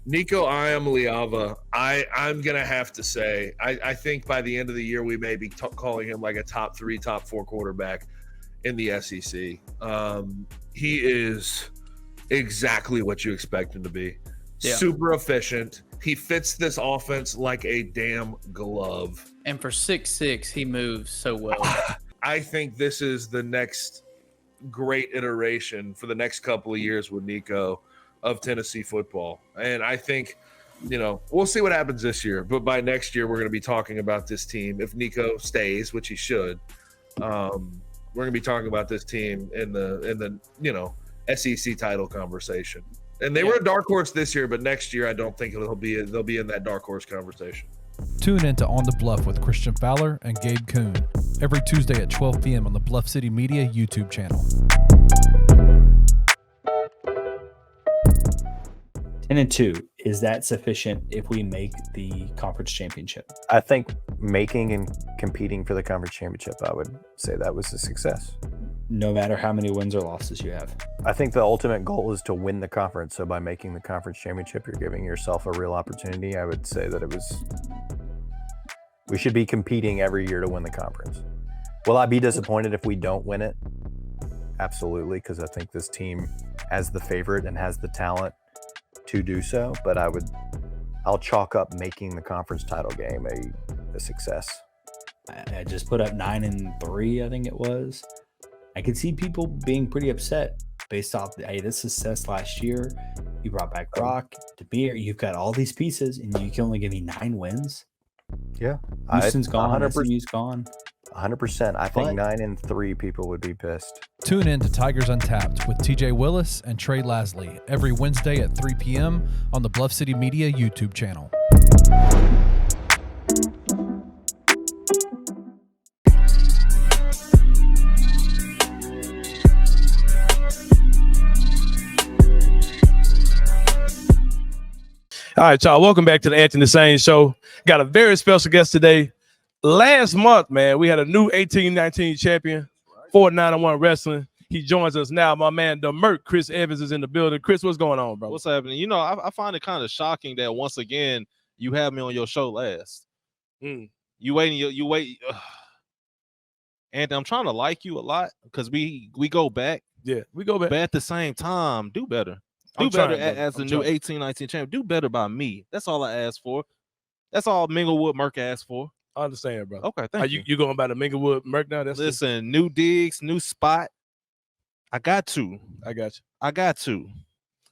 Nico Iamaleava, I'm going to have to say, I think by the end of the year, we may be calling him like a top 3, top 4 quarterback in the SEC. He is exactly what you expect him to be. Yeah. Super efficient. He fits this offense like a damn glove. And for 6'6", he moves so well. I think this is the next great iteration for the next couple of years with Nico of Tennessee football. And I think, we'll see what happens this year, but by next year, we're going to be talking about this team. If Nico stays, which he should, we're going to be talking about this team in the SEC title conversation. And they were a dark horse this year, but next year, I don't think they'll be in that dark horse conversation. Tune in to On the Bluff with Christian Fowler and Gabe Kuhn every Tuesday at 12 p.m. on the Bluff City Media YouTube channel. 10-2, is that sufficient if we make the conference championship? I think making and competing for the conference championship, I would say that was a success. No matter how many wins or losses you have. I think the ultimate goal is to win the conference. So by making the conference championship, you're giving yourself a real opportunity. I would say that we should be competing every year to win the conference. Will I be disappointed if we don't win it? Absolutely, because I think this team has the favorite and has the talent to do so. But I'll chalk up making the conference title game a success. I just put up 9-3, I think it was. I could see people being pretty upset based off the success last year. You brought back Brock, DeMere. You've got all these pieces, and you can only give me 9 wins. Yeah, Houston's gone. 100%'s gone. 100%. I think 9-3 people would be pissed. Tune in to Tigers Untapped with TJ Willis and Trey Lasley every Wednesday at 3 p.m. on the Bluff City Media YouTube channel. All right, y'all. Welcome back to the Anthony Sain Show. Got a very special guest today. Last month, man, we had a new 18-19 champion, 4-9-1 wrestling. He joins us now. My man, the Merc, Chris Evans, is in the building. Chris, what's going on, bro? What's happening? I find it kind of shocking that once again you have me on your show last. You wait. Anthony, I'm trying to like you a lot because we go back. Yeah, we go back. But at the same time, do better. Do better as the new 18-19 champion. Do better by me. That's all I asked for. That's all Minglewood Merc asked for. I understand, bro. Okay, thank you. You going by the Minglewood Merc now? Listen, new digs, new spot. I got to.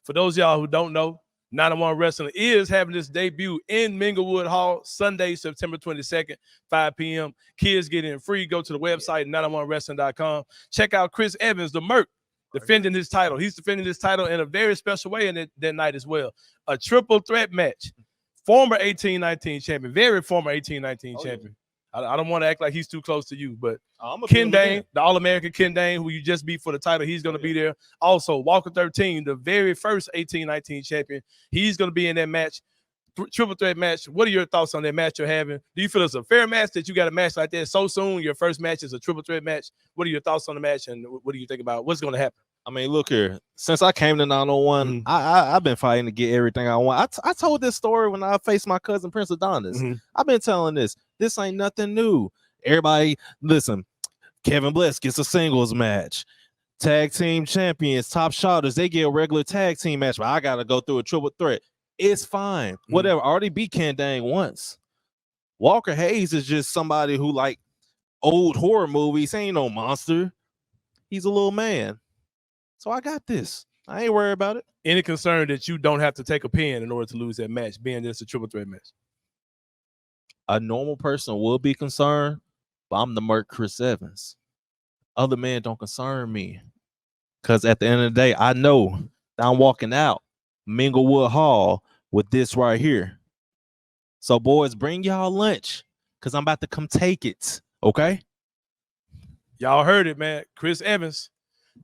For those of y'all who don't know, 9-1 Wrestling is having its debut in Minglewood Hall Sunday, September 22nd, 5 p.m. Kids get in free. Go to the website, 901wrestling.com. Check out Chris Evans, the Merc, defending his title. He's defending his title in a very special way in that night as well. A triple threat match. Former 18-19 champion, very former 18-19 champion. Yeah. I don't want to act like he's too close to you, but Ken Dane, the All-American Ken Dane, who you just beat for the title, he's going to be there. Also, Walker 13, the very first 18-19 champion, he's going to be in that match, triple threat match. What are your thoughts on that match you're having? Do you feel it's a fair match that you got a match like that so soon? Your first match is a triple threat match. What are your thoughts on the match, and what do you think about what's going to happen? I mean, look here. Since I came to 901, I've been fighting to get everything I want. I told this story when I faced my cousin Prince Adonis. I've been telling this. This ain't nothing new. Everybody, listen. Kevin Bless gets a singles match. Tag team champions, top shotters, they get a regular tag team match. But I got to go through a triple threat. It's fine. Whatever. I already beat Ken Dang once. Walker Hayes is just somebody who like old horror movies. He ain't no monster. He's a little man. So I got this. I ain't worried about it. Any concern that you don't have to take a pin in order to lose that match, being this a triple threat match? A normal person will be concerned, but I'm the Merc Chris Evans. Other men don't concern me. Because at the end of the day, I know that I'm walking out Minglewood Hall with this right here. So, boys, bring y'all lunch because I'm about to come take it. Okay? Y'all heard it, man. Chris Evans.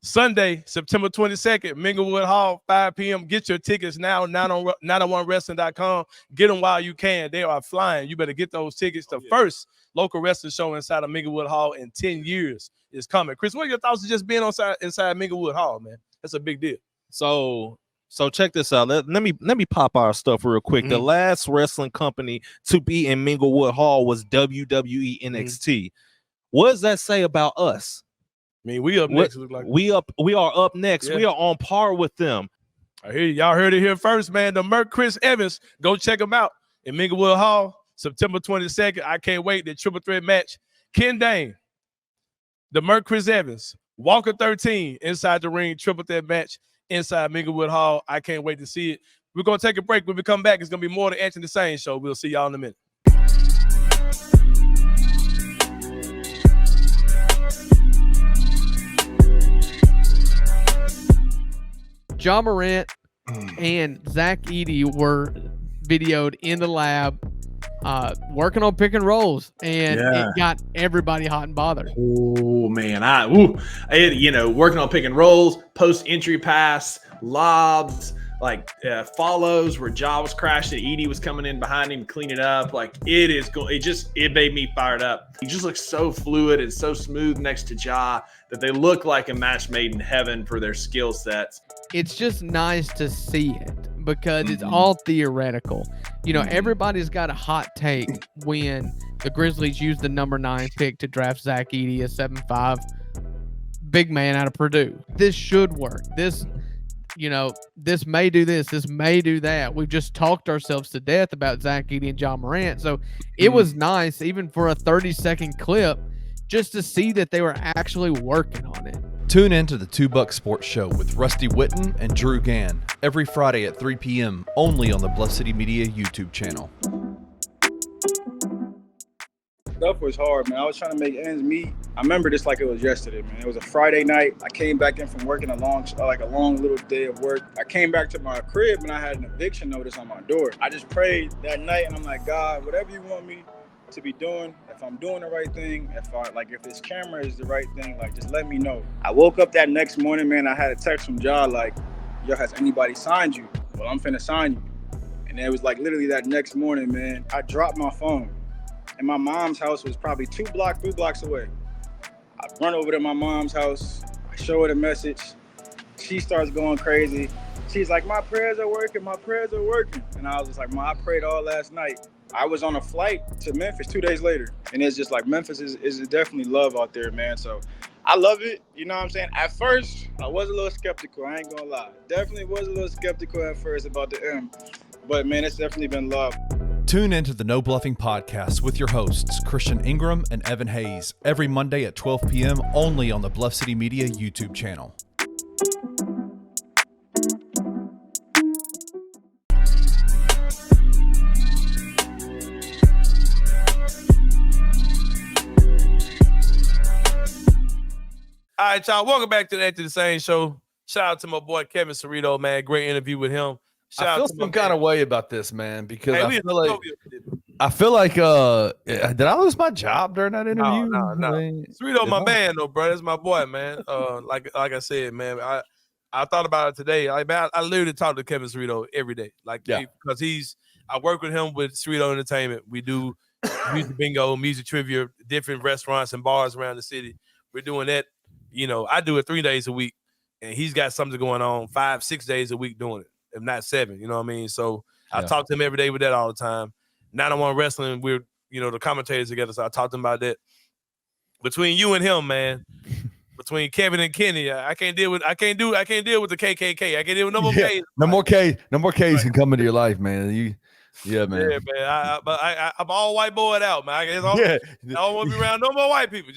Sunday, September 22nd, Minglewood Hall, 5 p.m. Get your tickets now, 901wrestling.com. Get them while you can. They are flying. You better get those tickets. The first local wrestling show inside of Minglewood Hall in 10 years is coming. Chris, what are your thoughts of just being inside Minglewood Hall, man? That's a big deal. So check this out. Let me pop our stuff real quick. The last wrestling company to be in Minglewood Hall was WWE NXT. What does that say about us? I mean, we up next. Look like we are up next. Yeah. We are on par with them. I hear y'all heard it here first, man. The Merc Chris Evans. Go check him out in Minglewood Hall, September 22nd. I can't wait. The triple threat match. Ken Dane, the Merc Chris Evans, Walker 13 inside the ring, triple threat match inside Minglewood Hall. I can't wait to see it. We're gonna take a break. When we come back, it's gonna be more than Anthony Sain show. We'll see y'all in a minute. Ja Morant and Zach Edey were videoed in the lab working on pick and rolls, and it got everybody hot and bothered. Oh man, working on pick and rolls, post entry pass, lobs, follows where Ja was crashing, Edey was coming in behind him, cleaning up. It made me fired up. He just looks so fluid and so smooth next to Ja that they look like a match made in heaven for their skill sets. It's just nice to see it because it's all theoretical. Everybody's got a hot take when the Grizzlies used the number 9 pick to draft Zach Edey, a 7'5" big man out of Purdue. This should work. This may do this. This may do that. We've just talked ourselves to death about Zach Edey and Ja Morant. So it was nice, even for a 30-second clip, just to see that they were actually working on it. Tune in to the $2 Sports Show with Rusty Witten and Drew Gann every Friday at 3 p.m. only on the Bluff City Media YouTube channel. Stuff was hard, man. I was trying to make ends meet. I remember this like it was yesterday, man. It was a Friday night. I came back in from working a long little day of work. I came back to my crib and I had an eviction notice on my door. I just prayed that night and I'm like, God, whatever you want me to be doing, if I'm doing the right thing, if this camera is the right thing, just let me know. I woke up that next morning, man. I had a text from Ja yo, has anybody signed you? Well, I'm finna sign you. And it was literally that next morning, man. I dropped my phone. And my mom's house was probably 3 blocks away. I run over to my mom's house. I show her the message. She starts going crazy. She's like, my prayers are working. And I was just like, I prayed all last night. I was on a flight to Memphis 2 days later. And it's just Memphis is definitely love out there, man. So I love it. You know what I'm saying? At first, I was a little skeptical. I ain't gonna lie. Definitely was a little skeptical at first about the M. But, man, it's definitely been love. Tune into the No Bluffing Podcast with your hosts, Christian Ingram and Evan Hayes, every Monday at 12 p.m. only on the Bluff City Media YouTube channel. All right, y'all. Welcome back to the Anthony Sain show. Shout out to my boy Kevin Cerrito, man. Great interview with him. I feel some kind of way about this, man, because I feel like did I lose my job during that interview? No. Cerrito, my man, though, bro. That's my boy, man. Like I said, man, I thought about it today. I literally talk to Kevin Cerrito every day, because I work with him with Cerrito Entertainment. We do music bingo, music trivia, different restaurants and bars around the city. We're doing that. I do it 3 days a week, and he's got something going on 5-6 days a week doing it, if not 7. You know what I mean? So I talk to him every day with that all the time. 901 Wrestling, we're the commentators together, so I talk to him about that. Between you and him, man, between Kevin and Kenny, I can't deal with the KKK. I can't deal with no more K's. No more K's can come into your life, man. Man. Yeah, man. I'm all white boyed out, man. I don't want to be around no more white people.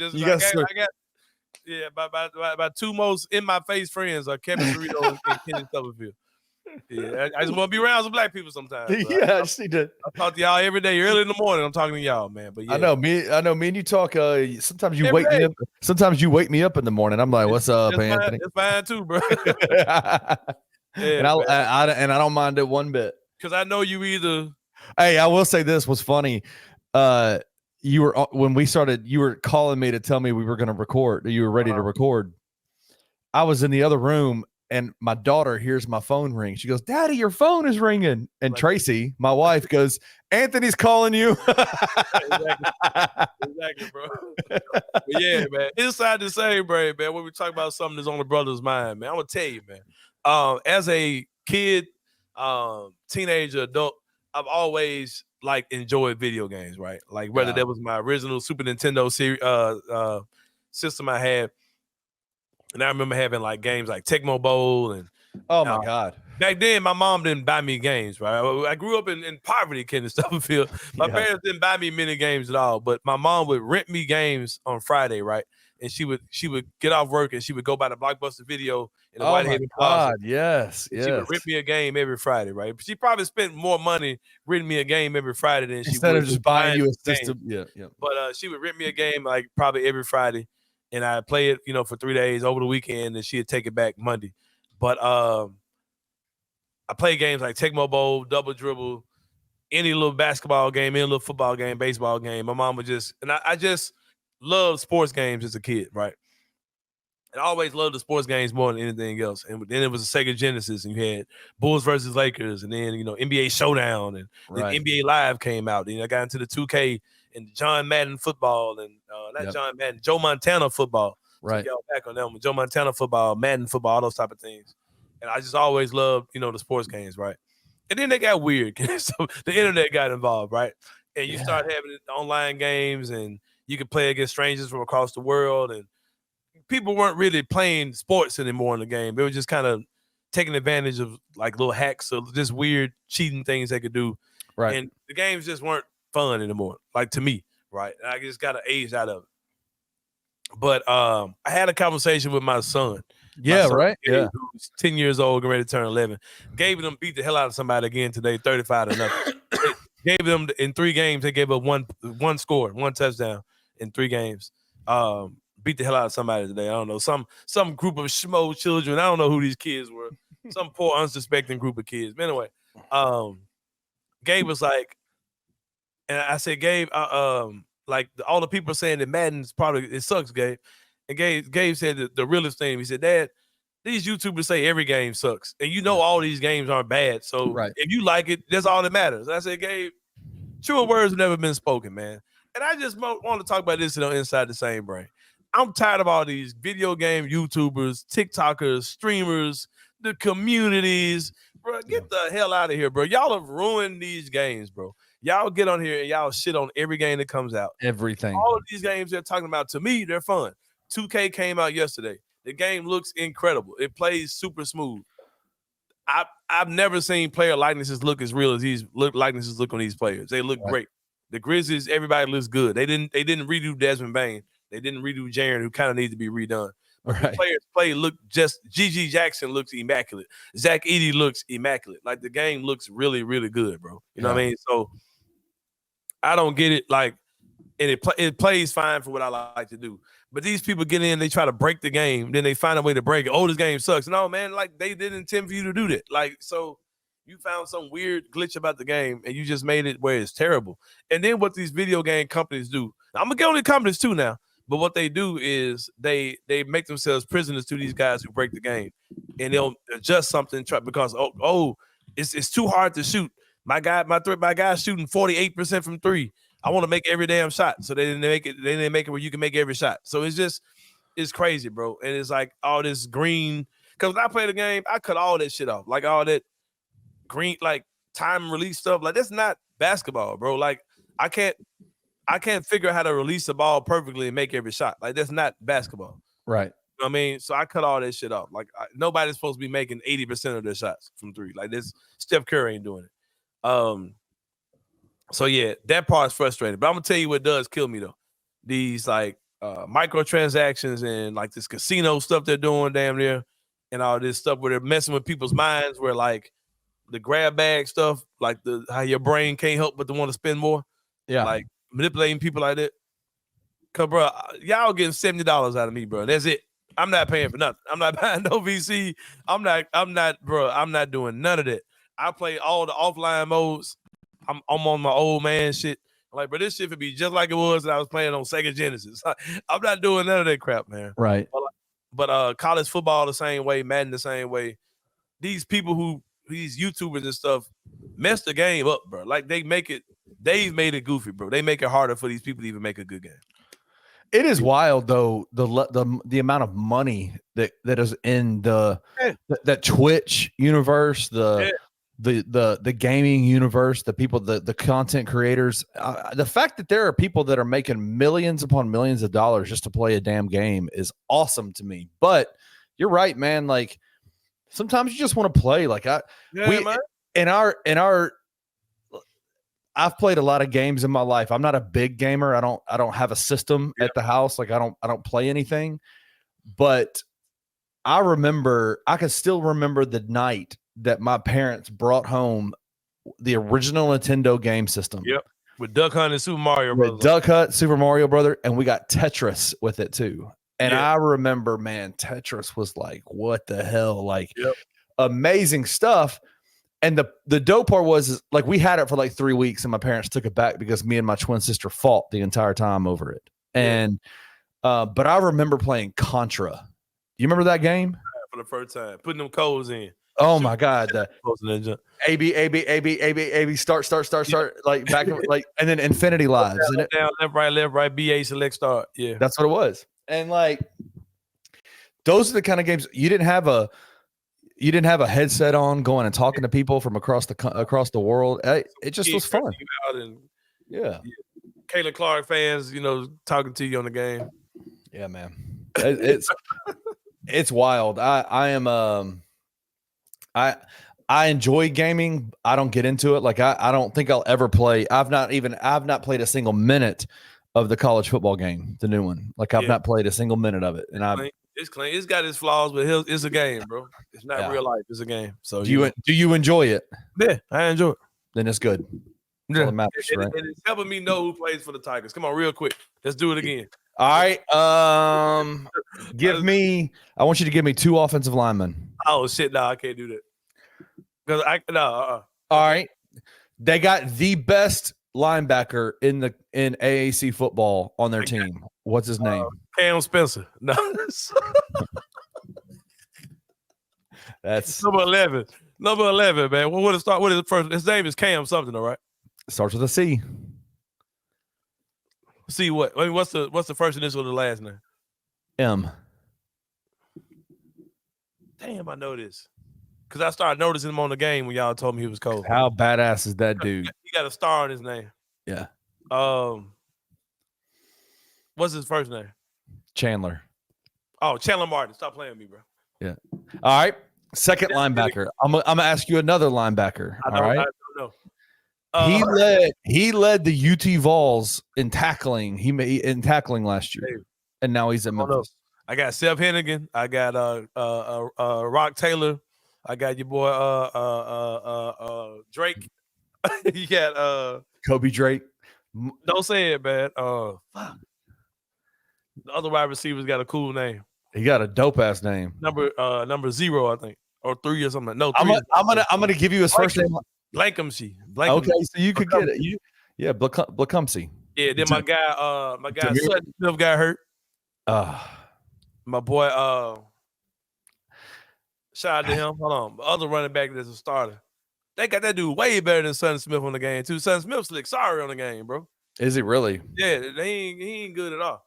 Yeah, my two most in my face friends are Kevin Cerrito and Kenny Stubblefield. Yeah, I just want to be around some black people sometimes. Yeah, I just need to. I talk to y'all every day, early in the morning. I'm talking to y'all, man. But yeah, I know me and you talk. Sometimes you Every wake me day. up. Sometimes you wake me up in the morning. I'm like, "What's up, that's Anthony?" Fine, that's fine too, bro. And I don't mind it one bit. Because I know you either. Hey, I will say this was funny. You were when we started. You were calling me to tell me we were going to record. You were ready to record. I was in the other room, and my daughter hears my phone ring. She goes, "Daddy, your phone is ringing." And Tracy, my wife, goes, "Anthony's calling you." Exactly, bro. But yeah, man. Inside the same brain, man. When we talk about something that's on the brother's mind, man, I'm gonna tell you, man. As a kid, teenager, adult, I've always like enjoyed video games, right? Like whether that was my original Super Nintendo system I had, and I remember having like games like Tecmo Bowl and oh my god. Back then, my mom didn't buy me games, right? I grew up in poverty, Kenny Stubblefield. My parents didn't buy me many games at all, but my mom would rent me games on Friday, right? And she would get off work and she would go by the Blockbuster Video in the Whitehaven Plaza. Yes, She would rent me a game every Friday, right? She probably spent more money renting me a game every Friday than she would of just buying you a system. Yeah. But she would rent me a game like probably every Friday, and I'd play it, for 3 days over the weekend, and she'd take it back Monday. But I play games like Tecmo Bowl, Double Dribble, any little basketball game, any little football game, baseball game. My mom would I just loved sports games as a kid, right? And I always loved the sports games more than anything else. And then it was a Sega Genesis, and you had Bulls versus Lakers, and then, NBA Showdown, and then NBA Live came out. Then I got into the 2K and John Madden football, and John Madden, Joe Montana football. Right. So y'all back on that one. Joe Montana football, Madden football, all those type of things. And I just always loved, the sports games, right? And then they got weird. So the internet got involved, right? And you start having online games, and you could play against strangers from across the world. And people weren't really playing sports anymore in the game. They were just kind of taking advantage of like little hacks or just weird cheating things they could do. Right. And the games just weren't fun anymore, like to me, right? And I just got an age out of it. But I had a conversation with my son. Yeah, right. Gabe, who's 10 years old, getting ready to turn 11. Gave them beat the hell out of somebody again today, 35-0. Gave them in 3 games. They gave up one score, 1 touchdown in 3 games. Beat the hell out of somebody today. I don't know, some group of schmo children. I don't know who these kids were. Some poor, unsuspecting group of kids. But anyway, Gabe was like, and I said, Gabe, like all the people saying that Madden's probably it sucks, Gabe. And Gabe said the realest thing. He said, Dad, these YouTubers say every game sucks. And all these games aren't bad. So if you like it, that's all that matters. I said, Gabe, truer words have never been spoken, man. And I just want to talk about this inside the same brain. I'm tired of all these video game YouTubers, TikTokers, streamers, the communities. Bro, get the hell out of here, bro. Y'all have ruined these games, bro. Y'all get on here and y'all shit on every game that comes out. Everything. All of these games they're talking about, to me, they're fun. 2K came out yesterday. The game looks incredible. It plays super smooth. I've never seen player likenesses look as real as these likenesses look on these players. They look great. The Grizzlies, everybody looks good. They didn't redo Desmond Bain. They didn't redo Jaren, who kind of needs to be redone. But the players look just Gigi Jackson looks immaculate. Zach Edey looks immaculate. Like the game looks really, really good, bro. You know what I mean? So I don't get it. Like, and it plays fine for what I like to do. But these people get in, they try to break the game, then they find a way to break it. Oh, this game sucks. No, man, like they didn't intend for you to do that. Like, so you found some weird glitch about the game and you just made it where it's terrible. And then what these video game companies do, I'm gonna get on the companies too now, but what they do is they make themselves prisoners to these guys who break the game, and they'll adjust something because it's too hard to shoot. My guy's shooting 48% from 3. I want to make every damn shot. So they didn't make it where you can make every shot. So it's crazy, bro. And it's like all this green. Because when I play the game, I cut all that shit off. Like all that green, like time release stuff. Like that's not basketball, bro. Like I can't figure out how to release the ball perfectly and make every shot. Like that's not basketball. Right. You know what I mean? So I cut all that shit off. Like nobody's supposed to be making 80% of their shots from 3. Like this, Steph Curry ain't doing it. So yeah, that part's frustrating. But I'm gonna tell you what does kill me though. These like microtransactions and like this casino stuff they're doing damn near, and all this stuff where they're messing with people's minds, where like the grab bag stuff, like how your brain can't help but to want to spend more. Yeah, like manipulating people like that. Cause bro, y'all getting $70 out of me, bro. That's it. I'm not paying for nothing. I'm not buying no VC. I'm not doing none of that. I play all the offline modes. I'm on my old man shit. Like, bro, this shit would be just like it was that I was playing on Sega Genesis. I'm not doing none of that crap, man. Right. But college football the same way, Madden the same way. These people these YouTubers and stuff mess the game up, bro. Like they've made it goofy, bro. They make it harder for these people to even make a good game. It is wild though, the amount of money that is in that Twitch universe, the gaming universe, the people, the content creators, the fact that there are people that are making millions upon millions of dollars just to play a damn game is awesome to me. But you're right, man. Like sometimes you just want to play. Like I've played a lot of games in my life. I'm not a big gamer. I don't have a system at the house. Like I don't play anything. But I can still remember the night that my parents brought home the original Nintendo game system. Yep. With Duck Hunt and Super Mario Brothers. Duck Hunt, Super Mario Brother, and we got Tetris with it too. And I remember, man, Tetris was like, what the hell? Like amazing stuff. And the dope part was like we had it for like 3 weeks and my parents took it back because me and my twin sister fought the entire time over it. And but I remember playing Contra. You remember that game? For the first time, putting them codes in. Oh my God. A B start like back like and then Infinity Lives. Down, left, right, BA select start. Yeah. That's what it was. And like those are the kind of games you didn't have a headset on going and talking to people from across the world. It just was fun. Yeah. Kayla Clark fans, talking to you on the game. Yeah, man. It's wild. I enjoy gaming. I don't get into it. Like I don't think I'll ever play. I've not played a single minute of the college football game, the new one. Like I've not played a single minute of it. And it's clean. It's got its flaws, but it's a game, bro. It's not real life. It's a game. So do you enjoy it? Yeah, I enjoy it. Then it's good. That's all that matters, right? And it's helping me know who plays for the Tigers. Come on, real quick. Let's do it again. All right. I want you to give me 2 offensive linemen. Oh shit, no, I can't do that. All right. They got the best linebacker in AAC football on their team. What's his name? Cam Spencer. No. That's number 11. Number 11, man. What is the first? His name is Cam something, all right? Starts with a C. See what? I mean, what's the first initial of the last name? M. Damn, I know this. Because I started noticing him on the game when y'all told me he was cold. How badass is that dude? He got a star on his name. Yeah. What's his first name? Chandler. Oh, Chandler Martin. Stop playing with me, bro. Yeah. All right. Second linebacker. I'm gonna ask you another linebacker. All right. I don't know. He led the UT Vols in tackling. He made in tackling last year, and now he's at Memphis. I got Seth Hennigan. I got Rock Taylor. I got your boy Drake. You got Kobe Drake. Don't say it, man. Fuck. The other wide receivers got a cool name. He got a dope ass name. Number 0, I think, or 3 or something. No, 3. I'm gonna give you his first name. Blankumsey. Okay, so you could get it. Blakumsey. Yeah. Then my guy Sutton Smith got hurt. My boy. Shout out to him. Hold on. The other running back that's a starter. They got that dude way better than Sutton Smith on the game too. Sutton Smith slick sorry on the game, bro. Is he really? Yeah, he ain't good at all.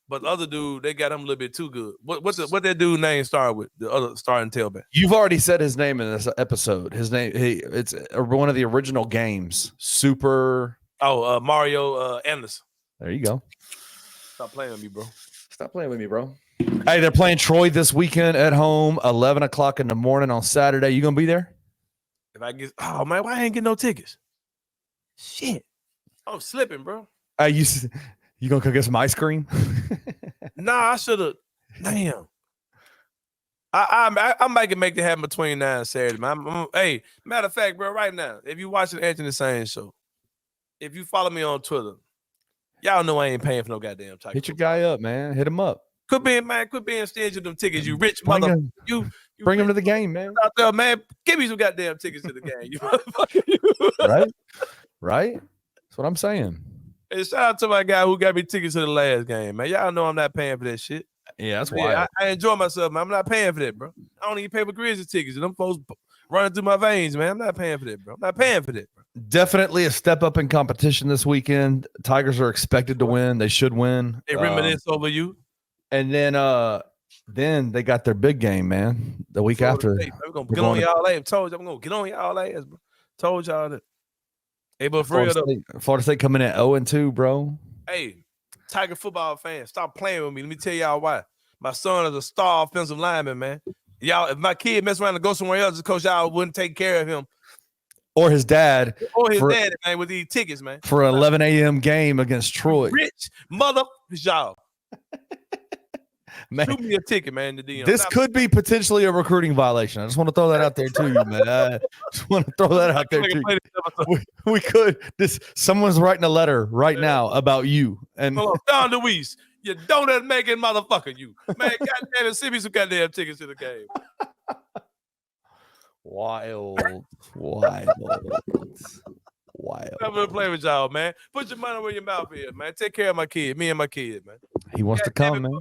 But the other dude, they got him a little bit too good. What that dude name started with? The other starting tailback. You've already said his name in this episode. His name, it's one of the original games. Super. Oh, Mario Anderson. There you go. Stop playing with me, bro. Stop playing with me, bro. Hey, they're playing Troy this weekend at home, 11 o'clock in the morning on Saturday. You gonna be there? If I get, oh man, why I ain't getting no tickets? Shit, I'm slipping, bro. You gonna go get some ice cream? Nah, I should have. Damn. I might can make it happen between now and Saturday, man. Hey, matter of fact, bro, right now, if you watching Anthony Sain show, if you follow me on Twitter, y'all know I ain't paying for no goddamn Tiger. Hit your guy up, man. Hit him up. Quit being stingy with them tickets, you rich mother. You bring him to the game, man. Out there, man. Give me some goddamn tickets to the game, you motherfucker. Right? That's what I'm saying. Hey, shout out to my guy who got me tickets to the last game, man. Y'all know I'm not paying for that shit. Yeah, that's why. I enjoy myself, man. I'm not paying for that, bro. I don't even pay for Grizzlies tickets. And them folks running through my veins, man. I'm not paying for that, bro. I'm not paying for that, bro. Definitely a step up in competition this weekend. Tigers are expected to win. They should win. They reminisce over you. And then they got their big game, man. The week after. We're gonna get on y'all ass. Told you I'm gonna get on y'all ass, bro. Told y'all that. Hey, but for real though, Florida State coming in 0-2, bro. Hey, Tiger football fans, stop playing with me. Let me tell y'all why. My son is a star offensive lineman, man. Y'all, if my kid mess around and go somewhere else, coach, y'all wouldn't take care of him. Or his dad. Or his dad, man, with these tickets, man. For an 11 a.m. game against Troy. Rich mother y'all. Man, shoot me a ticket, man. This could be potentially a recruiting violation. I just want to throw that out there to you, man. I just want to throw that out there to you. We could. Someone's writing a letter right now about you. And Don Luis, you donut making motherfucker, you. Man, goddamn, send me some goddamn tickets to the game. Wild. I'm gonna play with y'all, man. Put your money where your mouth is, man. Take care of my kid, me and my kid, man. He wants to come, man.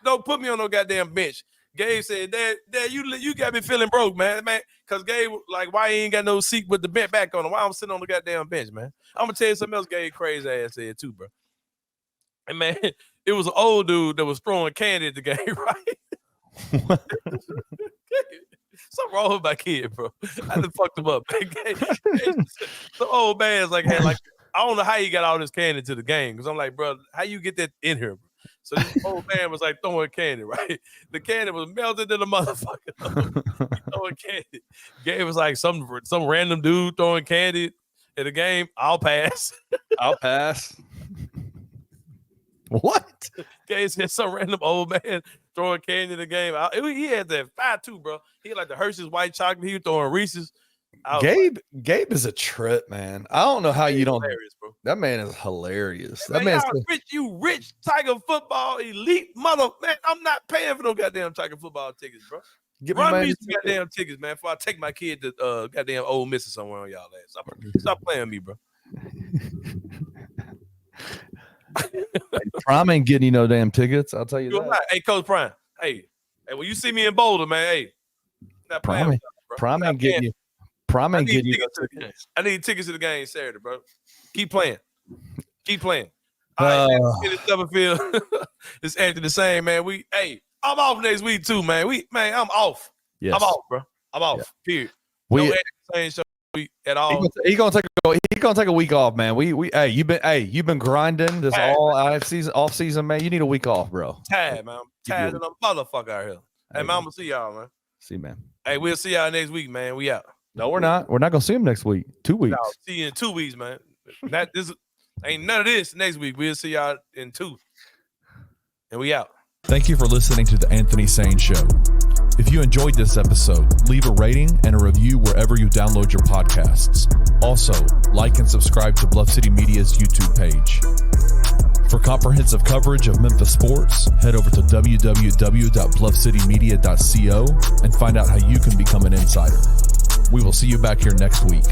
Don't put me on no goddamn bench. Gabe said, Dad, you got me feeling broke, man. Because Gabe, like, why he ain't got no seat with the bench back on him? Why I'm sitting on the goddamn bench, man? I'm gonna tell you something else Gabe crazy ass said too, bro. And man, it was an old dude that was throwing candy at the game, right? Something wrong with my kid, bro. I done fucked him up. The old man's like, had like, I don't know how he got all this candy to the game. Because I'm like, bro, how you get that in here, bro? So this old man was like throwing candy, right? The candy was melted in the motherfucker. Throwing candy. Gabe was like some random dude throwing candy at the game. I'll pass. I'll pass. What? Gabe said some random old man throwing candy in the game. He had that 5-2, bro. He had like the Hershey's white chocolate. He was throwing Reese's. Gabe is a trip, man. I don't know how you don't. Bro. That man is hilarious. Hey, man, you rich Tiger football elite mother, man. I'm not paying for no goddamn Tiger football tickets, bro. Run me some goddamn tickets, man. Before I take my kid to goddamn Ole Miss or somewhere on y'all ass. Stop playing with me, bro. Prime ain't getting you no damn tickets. I'll tell you that. Not. Hey, Coach Prime. Hey, when you see me in Boulder, man, hey, not Prime ain't getting you. Prime ain't getting you. I need tickets to the game Saturday, bro. Keep playing. All right, it's Summerfield. It's Anthony Sain, man. I'm off next week too, man. I'm off. Yes. I'm off, bro. I'm off. Yeah. Period. No Anthony Sain show at all. He gonna take a week off, man. You've been grinding this all off season, man. You need a week off, bro. Tired, man. I'm tired of a motherfucker out here. Hey, man, I'm gonna see y'all, man. See, man. Hey, we'll see y'all next week, man. We out. No, we're not. We're not gonna see him next week. 2 weeks. No, see you in 2 weeks, man. Ain't none of this next week. We'll see y'all in 2. And we out. Thank you for listening to the Anthony Sain Show. If you enjoyed this episode, leave a rating and a review wherever you download your podcasts. Also, like and subscribe to Bluff City Media's YouTube page. For comprehensive coverage of Memphis sports, head over to www.bluffcitymedia.co and find out how you can become an insider. We will see you back here next week.